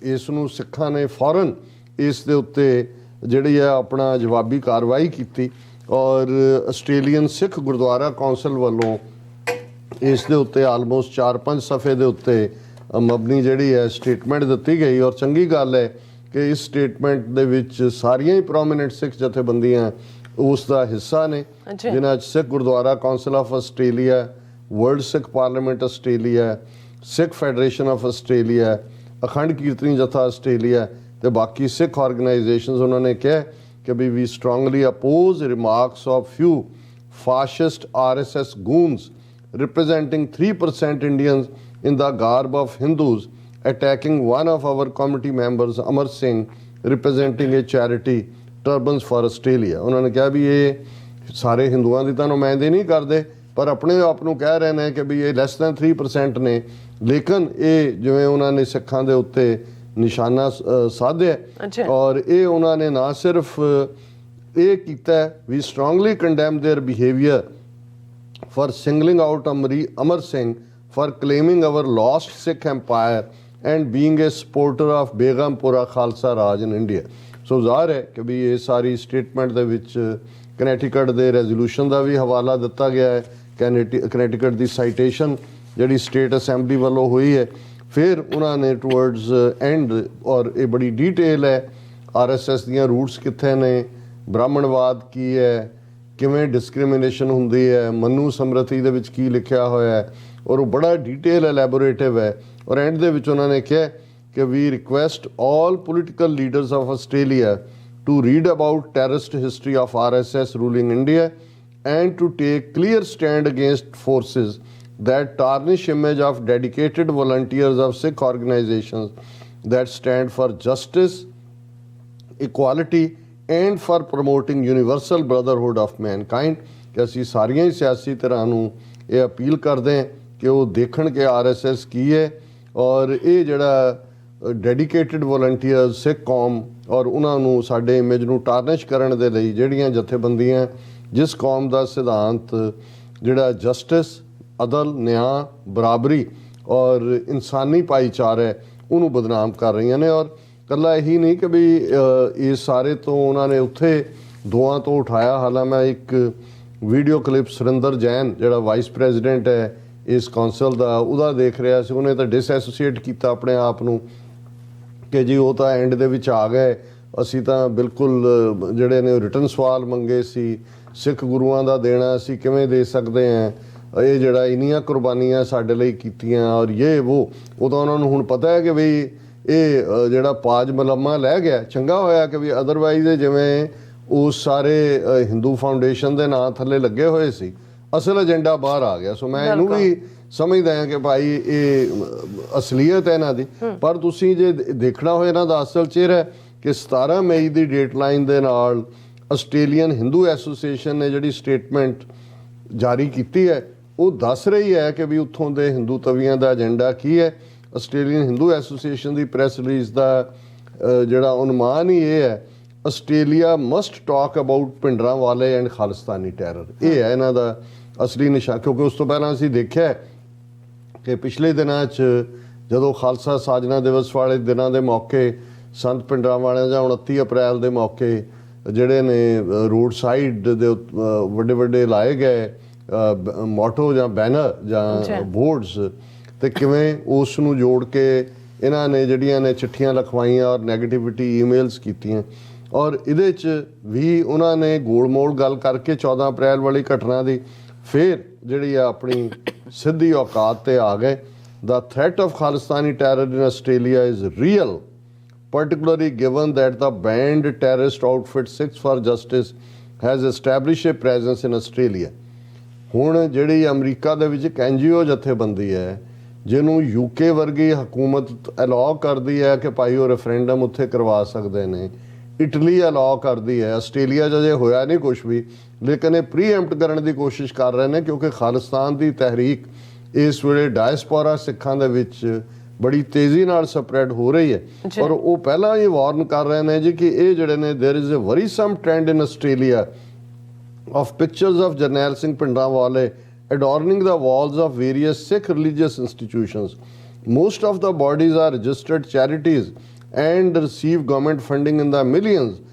ਇਸ ਨੂੰ ਸਿੱਖਾਂ ਨੇ ਫੌਰਨ ਇਸ ਦੇ ਉੱਤੇ ਜਿਹੜੀ ਹੈ ਆਪਣਾ ਜਵਾਬੀ ਕਾਰਵਾਈ ਕੀਤੀ ਔਰ ਆਸਟ੍ਰੇਲੀਅਨ ਸਿੱਖ ਗੁਰਦੁਆਰਾ ਕੌਂਸਲ ਵੱਲੋਂ ਇਸ ਦੇ ਉੱਤੇ ਆਲਮੋਸਟ 4-5 ਸਫ਼ੇ ਦੇ ਉੱਤੇ ਮਬਨੀ ਜਿਹੜੀ ਹੈ ਸਟੇਟਮੈਂਟ ਦਿੱਤੀ ਗਈ। ਔਰ ਚੰਗੀ ਗੱਲ ਹੈ ਕਿ ਇਸ ਸਟੇਟਮੈਂਟ ਦੇ ਵਿੱਚ ਸਾਰੀਆਂ ਹੀ ਪ੍ਰੋਮੀਨੈਂਟ ਸਿੱਖ ਜਥੇਬੰਦੀਆਂ ਉਸ ਦਾ ਹਿੱਸਾ ਨੇ, ਜਿਨ੍ਹਾਂ 'ਚ Sikh gurdwara council of Australia, world Sikh parliament Australia, Sikh federation of Australia, Akhand Kirtani ਜਥਾ ਆਸਟ੍ਰੇਲੀਆ ਤੇ ਬਾਕੀ ਸਿੱਖ ਆਰਗੇਨਾਈਜੇਸ਼ਨਸ। ਉਹਨਾਂ ਨੇ ਕਿਹਾ ਕਿ we strongly oppose remarks of few fascist RSS goons representing 3% Indians in the garb of Hindus attacking one of our committee members Amar Singh representing a charity Turbans for Australia। ਉਹਨਾਂ ਨੇ ਕਿਹਾ ਵੀ ਇਹ ਸਾਰੇ ਹਿੰਦੂਆਂ ਦੀ ਤਾਂ ਨੁਮਾਇੰਦਗੀ ਨਹੀਂ ਕਰਦੇ ਪਰ ਆਪਣੇ ਆਪ ਨੂੰ ਕਹਿ ਰਹੇ ਨੇ ਕਿ ਵੀ ਇਹ ਲੈਸ ਦੈਨ 3% ਨੇ। ਲੇਕਿਨ ਇਹ ਜਿਵੇਂ ਉਹਨਾਂ ਨੇ ਸਿੱਖਾਂ ਦੇ ਉੱਤੇ ਨਿਸ਼ਾਨਾ ਸਾਧਿਆ ਔਰ ਇਹ ਉਹਨਾਂ ਨੇ ਨਾ ਸਿਰਫ ਇਹ ਕੀਤਾ, we strongly condemn their behaviour for singling out Amar Singh for claiming our lost Sikh empire and being a supporter of Begumpura Khalsa Raj in India। ਸੋ ਜ਼ਾਹਰ ਹੈ ਕਿ ਵੀ ਇਹ ਸਾਰੀ ਸਟੇਟਮੈਂਟ ਦੇ ਵਿੱਚ ਕਨੈਟੀਕਟ ਦੇ ਰੈਜ਼ੋਲੂਸ਼ਨ ਦਾ ਵੀ ਹਵਾਲਾ ਦਿੱਤਾ ਗਿਆ ਹੈ। ਕਨੈਟੀਕਟ ਦੀ ਸਾਈਟੇਸ਼ਨ ਜਿਹੜੀ ਸਟੇਟ ਅਸੈਂਬਲੀ ਵੱਲੋਂ ਹੋਈ ਹੈ। ਫਿਰ ਉਹਨਾਂ ਨੇ ਟੂਵਰਡਸ ਐਂਡ ਔਰ ਇਹ ਬੜੀ ਡਿਟੇਲ ਹੈ RSS ਦੀਆਂ ਰੂਟਸ ਕਿੱਥੇ ਨੇ, ਬ੍ਰਾਹਮਣਵਾਦ ਕੀ ਹੈ, ਕਿਵੇਂ ਡਿਸਕ੍ਰਿਮੀਨੇਸ਼ਨ ਹੁੰਦੀ ਹੈ, ਮਨੂ ਸਮਰਤੀ ਦੇ ਵਿੱਚ ਕੀ ਲਿਖਿਆ ਹੋਇਆ ਹੈ ਔਰ ਉਹ ਬੜਾ ਡਿਟੇਲ ਐਲੈਬੋਰੇਟਿਵ ਹੈ। ਔਰ ਐਂਡ ਦੇ ਵਿੱਚ ਉਹਨਾਂ ਨੇ ਕਿਹਾ ਕਿ we request all political leaders of Australia to read about terrorist history of RSS ruling India and to take clear stand against forces that tarnish image of dedicated volunteers of Sikh organizations that stand for justice, equality and for promoting universal brotherhood of mankind। ਕਿ ਅਸੀਂ ਸਾਰੀਆਂ ਹੀ ਸਿਆਸੀ ਧਿਰਾਂ ਨੂੰ ਇਹ appeal ਕਰਦੇ ਹਾਂ ਕਿ ਉਹ ਦੇਖਣ ਕਿ RSS ਕੀ ਹੈ ਔਰ ਇਹ ਜਿਹੜਾ ਡੈਡੀਕੇਟਿਡ ਵੋਲੰਟੀਅਰ ਸਿੱਖ ਕੌਮ ਔਰ ਉਹਨਾਂ ਨੂੰ ਸਾਡੇ ਇਮੇਜ ਨੂੰ ਟਾਰਨਿਸ਼ ਕਰਨ ਦੇ ਲਈ ਜਿਹੜੀਆਂ ਜਥੇਬੰਦੀਆਂ ਜਿਸ ਕੌਮ ਦਾ ਸਿਧਾਂਤ ਜਿਹੜਾ ਜਸਟਿਸ, ਅਦਲ, ਨਿਆਂ, ਬਰਾਬਰੀ ਔਰ ਇਨਸਾਨੀ ਭਾਈਚਾਰਾ ਹੈ ਉਹਨੂੰ ਬਦਨਾਮ ਕਰ ਰਹੀਆਂ ਨੇ। ਔਰ ਇਕੱਲਾ ਇਹੀ ਨਹੀਂ ਕਿ ਵੀ ਇਸ ਸਾਰੇ ਤੋਂ ਉਹਨਾਂ ਨੇ ਉੱਥੇ ਦੋਆਂ ਤੋਂ ਉਠਾਇਆ। ਹਾਲਾਂ ਮੈਂ ਇੱਕ ਵੀਡੀਓ ਕਲਿੱਪ ਸੁਰਿੰਦਰ ਜੈਨ ਜਿਹੜਾ ਵਾਈਸ ਪ੍ਰੈਜ਼ੀਡੈਂਟ ਹੈ ਇਸ ਕੌਂਸਲ ਦਾ ਉਹਦਾ ਦੇਖ ਰਿਹਾ ਸੀ। ਉਹਨੇ ਤਾਂ ਡਿਸਐਸੋਸੀਏਟ ਕੀਤਾ ਆਪਣੇ ਆਪ ਨੂੰ ਕਿ ਜੀ ਉਹ ਤਾਂ ਐਂਡ ਦੇ ਵਿੱਚ ਆ ਗਏ, ਅਸੀਂ ਤਾਂ ਬਿਲਕੁਲ ਜਿਹੜੇ ਨੇ ਰਿਟਰਨ ਸਵਾਲ ਮੰਗੇ ਸੀ, ਸਿੱਖ ਗੁਰੂਆਂ ਦਾ ਦੇਣਾ ਅਸੀਂ ਕਿਵੇਂ ਦੇ ਸਕਦੇ ਹਾਂ, ਇਹ ਜਿਹੜਾ ਇੰਨੀਆਂ ਕੁਰਬਾਨੀਆਂ ਸਾਡੇ ਲਈ ਕੀਤੀਆਂ ਔਰ ਉਹ ਤਾਂ ਉਹਨਾਂ ਨੂੰ ਹੁਣ ਪਤਾ ਹੈ ਕਿ ਬਈ ਇਹ ਜਿਹੜਾ ਪਾਜ ਮਲਮਾ ਲੈ ਗਿਆ। ਚੰਗਾ ਹੋਇਆ ਕਿ ਵੀ ਅਦਰਵਾਈਜ਼ ਜਿਵੇਂ ਉਸ ਸਾਰੇ ਹਿੰਦੂ ਫਾਊਂਡੇਸ਼ਨ ਦੇ ਨਾਂ ਥੱਲੇ ਲੱਗੇ ਹੋਏ ਸੀ, ਅਸਲ ਏਜੰਡਾ ਬਾਹਰ ਆ ਗਿਆ। ਸੋ ਮੈਂ ਇਹਨੂੰ ਵੀ ਸਮਝਦਾ ਹਾਂ ਕਿ ਭਾਈ ਇਹ ਅਸਲੀਅਤ ਹੈ ਇਹਨਾਂ ਦੀ। ਪਰ ਤੁਸੀਂ ਜੇ ਦੇਖਣਾ ਹੋਏ ਇਹਨਾਂ ਦਾ ਅਸਲ ਚਿਹਰਾ ਕਿ 17 ਮਈ ਦੀ ਡੇਟਲਾਈਨ ਦੇ ਨਾਲ ਆਸਟ੍ਰੇਲੀਅਨ ਹਿੰਦੂ ਐਸੋਸੀਏਸ਼ਨ ਨੇ ਜਿਹੜੀ ਸਟੇਟਮੈਂਟ ਜਾਰੀ ਕੀਤੀ ਹੈ ਉਹ ਦੱਸ ਰਹੀ ਹੈ ਕਿ ਵੀ ਉੱਥੋਂ ਦੇ ਹਿੰਦੂ ਤਵੀਆਂ ਦਾ ਏਜੰਡਾ ਕੀ ਹੈ। ਆਸਟ੍ਰੇਲੀਅਨ ਹਿੰਦੂ ਐਸੋਸੀਏਸ਼ਨ ਦੀ ਪ੍ਰੈਸ ਰਿਲੀਜ਼ ਦਾ ਜਿਹੜਾ ਉਨਮਾਨ ਹੀ ਇਹ ਹੈ, ਆਸਟ੍ਰੇਲੀਆ ਮਸਟ ਟਾਕ ਅਬਾਊਟ ਭਿੰਡਰਾਂ ਵਾਲੇ ਐਂਡ ਖਾਲਿਸਤਾਨੀ ਟੈਰਰ। ਇਹ ਹੈ ਇਹਨਾਂ ਦਾ ਅਸਲੀ ਨਿਸ਼ਾਨ। ਕਿਉਂਕਿ ਉਸ ਤੋਂ ਪਹਿਲਾਂ ਅਸੀਂ ਦੇਖਿਆ ਕਿ ਪਿਛਲੇ ਦਿਨਾਂ 'ਚ ਜਦੋਂ ਖਾਲਸਾ ਸਾਜਨਾ ਦਿਵਸ ਵਾਲੇ ਦਿਨਾਂ ਦੇ ਮੌਕੇ ਸੰਤ ਭਿੰਡਰਾਂ ਵਾਲਿਆਂ ਜਾਂ 29 ਅਪ੍ਰੈਲ ਦੇ ਮੌਕੇ ਜਿਹੜੇ ਨੇ ਰੋਡ ਸਾਈਡ ਦੇ ਵੱਡੇ ਵੱਡੇ ਲਾਏ ਗਏ ਮੋਟੋ ਜਾਂ ਬੈਨਰ ਜਾਂ ਬੋਰਡਸ, ਤੇ ਕਿਵੇਂ ਉਸ ਨੂੰ ਜੋੜ ਕੇ ਇਹਨਾਂ ਨੇ ਜਿਹੜੀਆਂ ਨੇ ਚਿੱਠੀਆਂ ਲਿਖਵਾਈਆਂ ਔਰ ਨੈਗੇਟਿਵਿਟੀ ਈਮੇਲਸ ਕੀਤੀਆਂ। ਔਰ ਇਹਦੇ 'ਚ ਵੀ ਉਹਨਾਂ ਨੇ ਗੋਲ-ਮੋਲ ਗੱਲ ਕਰਕੇ 14 ਅਪ੍ਰੈਲ ਵਾਲੀ ਘਟਨਾ ਦੀ ਫਿਰ ਜਿਹੜੀ ਆ ਆਪਣੀ ਸਿੱਧੀ ਔਕਾਤ 'ਤੇ ਆ ਗਏ the threat of Khalistani terror in Australia is real, particularly given that the banned terrorist outfit Six for Justice has established a presence in Australia. ਹੁਣ ਜਿਹੜੀ ਅਮਰੀਕਾ ਦੇ ਵਿੱਚ ਇੱਕ NGO ਜਥੇਬੰਦੀ ਹੈ ਜਿਹਨੂੰ UK ਵਰਗੀ ਹਕੂਮਤ ਅਲਾਉ ਕਰਦੀ ਹੈ ਕਿ ਭਾਈ ਉਹ ਰੈਫਰੈਂਡਮ ਉੱਥੇ ਕਰਵਾ ਸਕਦੇ ਨੇ, ਇਟਲੀ ਅਲਾਉ ਕਰਦੀ ਹੈ, ਆਸਟ੍ਰੇਲੀਆ 'ਚ ਅਜੇ ਹੋਇਆ ਨਹੀਂ ਕੁਛ ਵੀ, ਲੇਕਿਨ ਇਹ ਪ੍ਰੀਐਂਪਟ ਕਰਨ ਦੀ ਕੋਸ਼ਿਸ਼ ਕਰ ਰਹੇ ਨੇ ਕਿਉਂਕਿ ਖਾਲਿਸਤਾਨ ਦੀ ਤਹਿਰੀਕ ਇਸ ਵੇਲੇ ਡਾਇਸਪੋਰਾ ਸਿੱਖਾਂ ਦੇ ਵਿੱਚ ਬੜੀ ਤੇਜ਼ੀ ਨਾਲ ਸਪਰੈਡ ਹੋ ਰਹੀ ਹੈ ਔਰ ਉਹ ਪਹਿਲਾਂ ਹੀ ਵਾਰਨ ਕਰ ਰਹੇ ਨੇ ਜੀ ਕਿ ਇਹ ਜਿਹੜੇ ਨੇ there is a worrisome trend in Australia of pictures of Jarnail Singh Bhindranwale adorning the walls of various Sikh religious institutions. Most of the bodies are registered charities and receive government funding in the millions.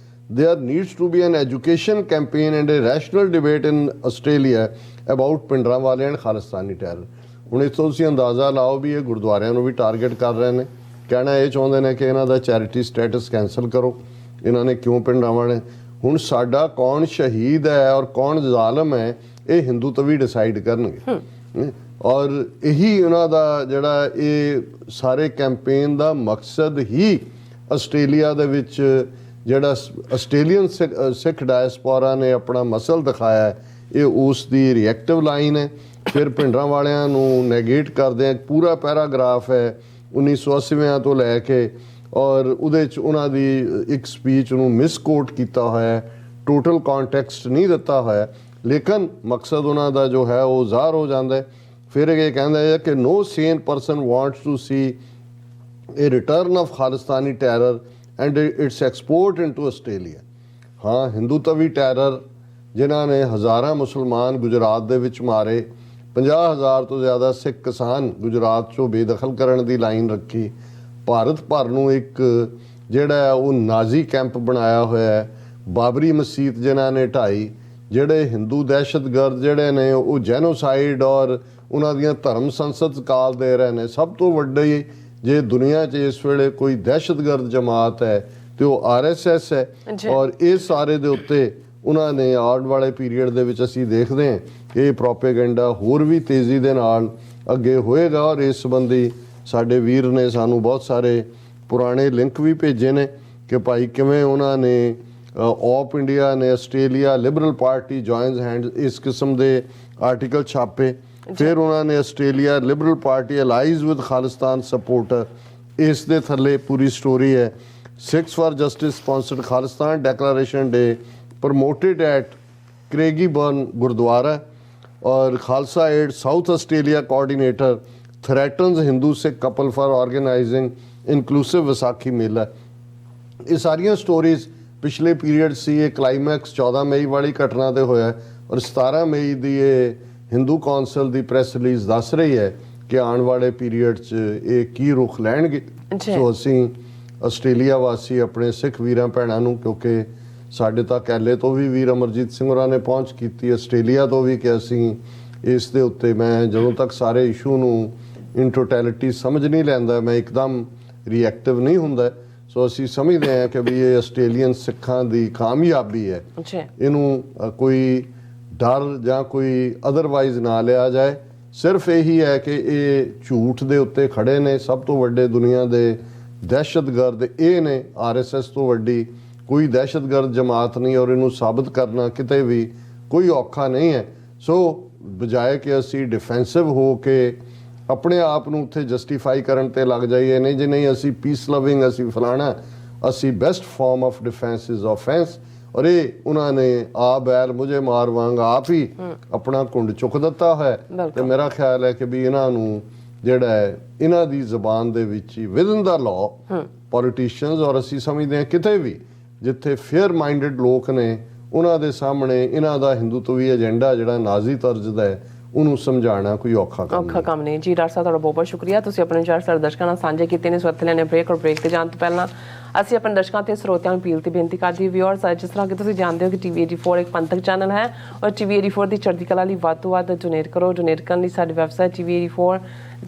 There needs to be an education campaign and a rational debate in Australia about Bhindranwale and Khalistani terror. ਹੁਣ ਇਸ ਤੋਂ ਤੁਸੀਂ ਅੰਦਾਜ਼ਾ ਲਾਓ ਵੀ ਇਹ ਗੁਰਦੁਆਰਿਆਂ ਨੂੰ ਵੀ target ਕਰ ਰਹੇ ਨੇ, ਕਹਿਣਾ ਇਹ ਚਾਹੁੰਦੇ ਨੇ ਕਿ ਇਹਨਾਂ ਦਾ ਚੈਰਿਟੀ ਸਟੇਟਸ ਕੈਂਸਲ ਕਰੋ। ਇਹਨਾਂ ਨੇ ਕਿਉਂ ਭਿੰਡਰਾਂਵਾਲੇ? ਹੁਣ ਸਾਡਾ ਕੌਣ ਸ਼ਹੀਦ ਹੈ ਔਰ ਕੌਣ ਜ਼ਾਲਮ ਹੈ ਇਹ ਹਿੰਦੂ ਤਵੀ ਡਿਸਾਈਡ ਕਰਨਗੇ ਔਰ ਇਹੀ ਉਹਨਾਂ ਦਾ ਜਿਹੜਾ ਇਹ ਸਾਰੇ ਕੈਂਪੇਨ ਦਾ ਮਕਸਦ ਹੀ ਆਸਟ੍ਰੇਲੀਆ ਦੇ ਵਿੱਚ ਜਿਹੜਾ ਆਸਟ੍ਰੇਲੀਅਨ ਸਿੱਖ ਡਾਇਸਪੋਰਾ ਨੇ ਆਪਣਾ ਮਸਲ ਦਿਖਾਇਆ ਇਹ ਉਸ ਦੀ ਰਿਐਕਟਿਵ ਲਾਈਨ ਹੈ। ਫਿਰ ਭਿੰਡਰਾਂਵਾਲਿਆਂ ਨੂੰ ਨੈਗੇਟ ਕਰਦੇ ਆ, ਪੂਰਾ ਪੈਰਾਗ੍ਰਾਫ ਹੈ 1980 ਤੋਂ ਲੈ ਕੇ ਔਰ ਉਹਦੇ 'ਚ ਉਹਨਾਂ ਦੀ ਇੱਕ ਸਪੀਚ ਨੂੰ ਮਿਸਕੋਟ ਕੀਤਾ ਹੋਇਆ, ਟੋਟਲ ਕੰਟੈਕਸਟ ਨਹੀਂ ਦਿੱਤਾ ਹੋਇਆ, ਲੇਕਿਨ ਮਕਸਦ ਉਹਨਾਂ ਦਾ ਜੋ ਹੈ ਉਹ ਜ਼ਾਹਰ ਹੋ ਜਾਂਦਾ ਹੈ। ਫਿਰ ਇਹ ਕਹਿੰਦਾ ਹੈ ਕਿ no sane person wants to see a return of Khalistani terror and its export into Australia. ਹਾਂ, ਹਿੰਦੂ ਤਵੀ ਟੈਰਰ ਜਿਨ੍ਹਾਂ ਨੇ ਹਜ਼ਾਰਾਂ ਮੁਸਲਮਾਨ ਗੁਜਰਾਤ ਦੇ ਵਿੱਚ ਮਾਰੇ, 50,000 ਤੋਂ ਜ਼ਿਆਦਾ ਸਿੱਖ ਕਿਸਾਨ ਗੁਜਰਾਤ 'ਚੋਂ ਬੇਦਖਲ ਕਰਨ ਦੀ ਲਾਈਨ ਰੱਖੀ, ਭਾਰਤ ਭਰ ਨੂੰ ਇੱਕ ਜਿਹੜਾ ਉਹ ਨਾਜ਼ੀ ਕੈਂਪ ਬਣਾਇਆ ਹੋਇਆ ਹੈ, ਬਾਬਰੀ ਮਸਜਿਦ ਜਿਨ੍ਹਾਂ ਨੇ ਢਾਈ, ਜਿਹੜੇ ਹਿੰਦੂ ਦਹਿਸ਼ਤਗਰਦ ਜਿਹੜੇ ਨੇ ਉਹ ਜੈਨੋਸਾਈਡ ਔਰ ਉਹਨਾਂ ਦੀਆਂ ਧਰਮ ਸੰਸਦ ਕਾਲ ਦੇ ਰਹੇ ਨੇ। ਸਭ ਤੋਂ ਵੱਡੀ ਜੇ ਦੁਨੀਆ 'ਚ ਇਸ ਵੇਲੇ ਕੋਈ ਦਹਿਸ਼ਤਗਰਦ ਜਮਾਤ ਹੈ ਤੇ ਉਹ RSS ਹੈ ਔਰ ਇਹ ਸਾਰੇ ਦੇ ਉੱਤੇ ਉਹਨਾਂ ਨੇ ਆਉਣ ਵਾਲੇ ਪੀਰੀਅਡ ਦੇ ਵਿੱਚ ਅਸੀਂ ਦੇਖਦੇ ਹਾਂ ਕਿ ਇਹ ਪ੍ਰੋਪੇਗੈਂਡਾ ਹੋਰ ਵੀ ਤੇਜ਼ੀ ਦੇ ਨਾਲ ਅੱਗੇ ਹੋਏਗਾ ਔਰ ਇਸ ਸੰਬੰਧੀ ਸਾਡੇ ਵੀਰ ਨੇ ਸਾਨੂੰ ਬਹੁਤ ਸਾਰੇ ਪੁਰਾਣੇ ਲਿੰਕ ਵੀ ਭੇਜੇ ਨੇ ਕਿ ਭਾਈ ਕਿਵੇਂ ਉਹਨਾਂ ਨੇ ਆਪ ਇੰਡੀਆ ਨੇ Australia liberal party joins hand ਇਸ ਕਿਸਮ ਦੇ ਆਰਟੀਕਲ ਛਾਪੇ। ਫਿਰ ਉਹਨਾਂ ਨੇ Australia liberal party allies with Khalistan supporter, ਇਸ ਦੇ ਥੱਲੇ ਪੂਰੀ ਸਟੋਰੀ ਹੈ। Sikhs for justice sponsored Khalistan declaration day promoted at Craigieburn gurdwara ਔਰ Khalsa aid South Australia coordinator threatens Hindu Sikh couple for organising inclusive Vaisakhi mela. ਇਹ ਸਾਰੀਆਂ ਸਟੋਰੀਜ਼ ਪਿਛਲੇ ਪੀਰੀਅਡ ਸੀ। ਇਹ ਕਲਾਈਮੈਕਸ 14 ਮਈ ਵਾਲੀ ਘਟਨਾ ਤੇ ਹੋਇਆ ਔਰ 17 ਮਈ ਦੀ ਇਹ ਹਿੰਦੂ ਕੌਂਸਲ ਦੀ ਪ੍ਰੈਸ ਰਿਲੀਜ਼ ਦੱਸ ਰਹੀ ਹੈ ਕਿ ਆਉਣ ਵਾਲੇ ਪੀਰੀਅਡ 'ਚ ਇਹ ਕੀ ਰੁਖ ਲੈਣਗੇ। ਸੋ ਅਸੀਂ ਆਸਟ੍ਰੇਲੀਆ ਵਾਸੀ ਆਪਣੇ ਸਿੱਖ ਵੀਰਾਂ ਭੈਣਾਂ ਨੂੰ, ਕਿਉਂਕਿ ਸਾਡੇ ਤੱਕ ਐਲੇ ਤੋਂ ਵੀ ਵੀਰ ਅਮਰਜੀਤ ਸਿੰਘ ਹੋਰਾਂ ਨੇ ਪਹੁੰਚ ਕੀਤੀ, ਆਸਟ੍ਰੇਲੀਆ ਤੋਂ ਵੀ, ਕਿ ਅਸੀਂ ਇਸ ਦੇ ਉੱਤੇ ਮੈਂ ਜਦੋਂ ਤੱਕ ਸਾਰੇ ਇਸ਼ੂ ਨੂੰ ਇਨ ਟੋਟੈਲਿਟੀ ਸਮਝ ਨਹੀਂ ਲੈਂਦਾ ਮੈਂ ਇੱਕਦਮ ਰਿਐਕਟਿਵ ਨਹੀਂ ਹੁੰਦਾ। ਸੋ ਅਸੀਂ ਸਮਝਦੇ ਹਾਂ ਕਿ ਵੀ ਇਹ ਆਸਟ੍ਰੇਲੀਅਨ ਸਿੱਖਾਂ ਦੀ ਕਾਮਯਾਬੀ ਹੈ, ਇਹਨੂੰ ਕੋਈ ਡਰ ਜਾਂ ਕੋਈ ਅਦਰਵਾਈਜ਼ ਨਾ ਲਿਆ ਜਾਏ। ਸਿਰਫ ਇਹੀ ਹੈ ਕਿ ਇਹ ਝੂਠ ਦੇ ਉੱਤੇ ਖੜੇ ਨੇ। ਸਭ ਤੋਂ ਵੱਡੇ ਦੁਨੀਆ ਦੇ ਦਹਿਸ਼ਤਗਰਦ ਇਹ ਨੇ, RSS ਤੋਂ ਵੱਡੀ ਕੋਈ ਦਹਿਸ਼ਤਗਰਦ ਜਮਾਤ ਨਹੀਂ ਔਰ ਇਹਨੂੰ ਸਾਬਤ ਕਰਨਾ ਕਿਤੇ ਵੀ ਕੋਈ ਔਖਾ ਨਹੀਂ ਹੈ। ਸੋ ਬਜਾਏ ਕਿ ਅਸੀਂ ਡਿਫੈਂਸਿਵ ਹੋ ਕੇ ਆਪਣੇ ਆਪ ਨੂੰ ਉੱਥੇ ਜਸਟੀਫਾਈ ਕਰਨ ਤੇ ਲੱਗ ਜਾਈਏ, ਨਹੀਂ ਜੀ ਨਹੀਂ ਅਸੀਂ ਪੀਸ ਲਵਿੰਗ, ਅਸੀਂ ਫਲਾਣਾ, ਅਸੀਂ best farm of defence is offence. ਔਰ ਇਹ ਉਹਨਾਂ ਨੇ ਆ ਬੈਲ ਮੁਝੇ ਮਾਰ ਵਾਂਗ ਆਪ ਹੀ ਆਪਣਾ ਕੁੰਡ ਚੁੱਕ ਦਿੱਤਾ ਹੈ। ਤੇ ਮੇਰਾ ਖਿਆਲ ਹੈ ਕਿ ਵੀ ਇਹਨਾਂ ਨੂੰ ਜਿਹੜਾ ਹੈ ਇਹਨਾਂ ਦੀ ਜ਼ਬਾਨ ਦੇ ਵਿੱਚ ਹੀ ਵਿਦਨ ਦਾ ਲਾਅ ਪੋਲੀਟੀਸ਼ੀਅਨਸ ਔਰ ਅਸੀਂ ਸਮਝਦੇ ਹਾਂ ਕਿਤੇ ਵੀ ਜਿੱਥੇ ਫੇਅਰ ਮਾਈਂਡਡ ਲੋਕ ਨੇ ਉਹਨਾਂ ਦੇ ਸਾਹਮਣੇ ਇਹਨਾਂ ਦਾ ਹਿੰਦੂਤਵੀ ਏਜੰਡਾ ਜਿਹੜਾ ਨਾਜ਼ੀ ਤਰਜ਼ ਦਾ ਹੈ ਉਹਨੂੰ ਸਮਝਾਉਣਾ ਕੋਈ ਔਖਾ ਕੰਮ ਨਹੀਂ। ਜੀ ਡਾਕਟਰ ਸਾਹਿਬ ਤੁਹਾਡਾ ਬਹੁਤ ਬਹੁਤ ਸ਼ੁਕਰੀਆ, ਤੁਸੀਂ ਆਪਣੇ ਵਿਚਾਰ ਸਾਡੇ ਦਰਸ਼ਕਾਂ ਨਾਲ ਸਾਂਝੇ ਕੀਤੇ ਨੇ। ਸਵੱਥ ਲੈਣੇ ਬ੍ਰੇਕ ਔਰ ਬ੍ਰੇਕ ਤੇ ਜਾਣ ਤੋਂ ਪਹਿਲਾਂ ਅਸੀਂ ਆਪਣੇ ਦਰਸ਼ਕਾਂ ਤੇ ਸਰੋਤਿਆਂ ਨੂੰ ਅਪੀਲ ਤੇ ਬੇਨਤੀ ਕਰਦੇ ਵਿਊਅਰਸ, ਜਿਸ ਤਰ੍ਹਾਂ ਕਿ ਤੁਸੀਂ ਜਾਣਦੇ ਹੋ ਕਿ TV 84 ਇੱਕ ਪੰਥਕ ਚੈਨਲ ਹੈ ਔਰ TV 84 ਦੀ ਚੜ੍ਹਦੀ ਕਲਾ ਲਈ ਵੱਧ ਤੋਂ ਵੱਧ ਡੋਨੇਟ ਕਰੋ। ਡੋਨੇਟ ਕਰਨ ਲਈ ਸਾਡੀ ਵੈਬਸਾਈਟ TV84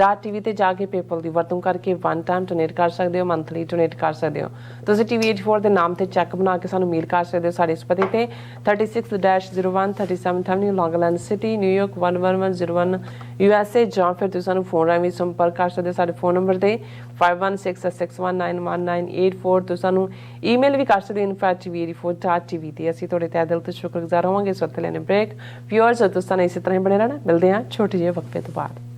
TV ਤੇ ਜਾ ਕੇ PayPal ਦੀ ਵਰਤੋਂ ਕਰਕੇ ਵਨ ਟਾਈਮ ਡੋਨੇਟ ਕਰ ਸਕਦੇ ਹੋ, ਮੰਥਲੀ ਡੋਨੇਟ ਕਰ ਸਕਦੇ ਹੋ। ਤੁਸੀਂ TV84 ਦੇ ਨਾਮ ਤੇ ਚੈੱਕ ਬਣਾ ਕੇ ਸਾਨੂੰ ਮੇਲ ਕਰ ਸਕਦੇ ਹੋ ਸਾਡੇ ਇਸ ਪਤੇ ਤੇ 36-01 37th Avenue, Long Island City, New York 11101 USA, ਜਾਂ ਫਿਰ ਤੁਸੀਂ ਸਾਨੂੰ ਫੋਨ ਰਾਹੀਂ ਵੀ ਸੰਪਰਕ ਕਰ ਸਕਦੇ ਹੋ ਸਾਡੇ ਫੋਨ ਨੰਬਰ ਤੇ 5166191984। ਤੁਸੀਂ ਸਾਨੂੰ ਈਮੇਲ ਵੀ ਕਰ ਸਕਦੇ ਹੋ info@tv84.tv ਤੇ। ਅਸੀਂ ਤੁਹਾਡੇ ਤਹਿ ਦਿਲ ਤੋਂ ਸ਼ੁਕਰਗੁਜ਼ਾਰ ਹੋਵਾਂਗੇ। ਇਸ ਵਕਤ ਲੈਣੇ ਬ੍ਰੇਕ। ਵਿਊਅਰਸ, ਤੁਸੀਂ ਸਾਨੂੰ ਇਸੇ ਤਰ੍ਹਾਂ ਹੀ ਬਣੇ ਰਹਿਣਾ। ਮਿਲਦੇ ਹਾਂ ਛੋਟੇ ਜਿਹੇ ਵਕਫੇ ਤੋਂ ਬਾਅਦ।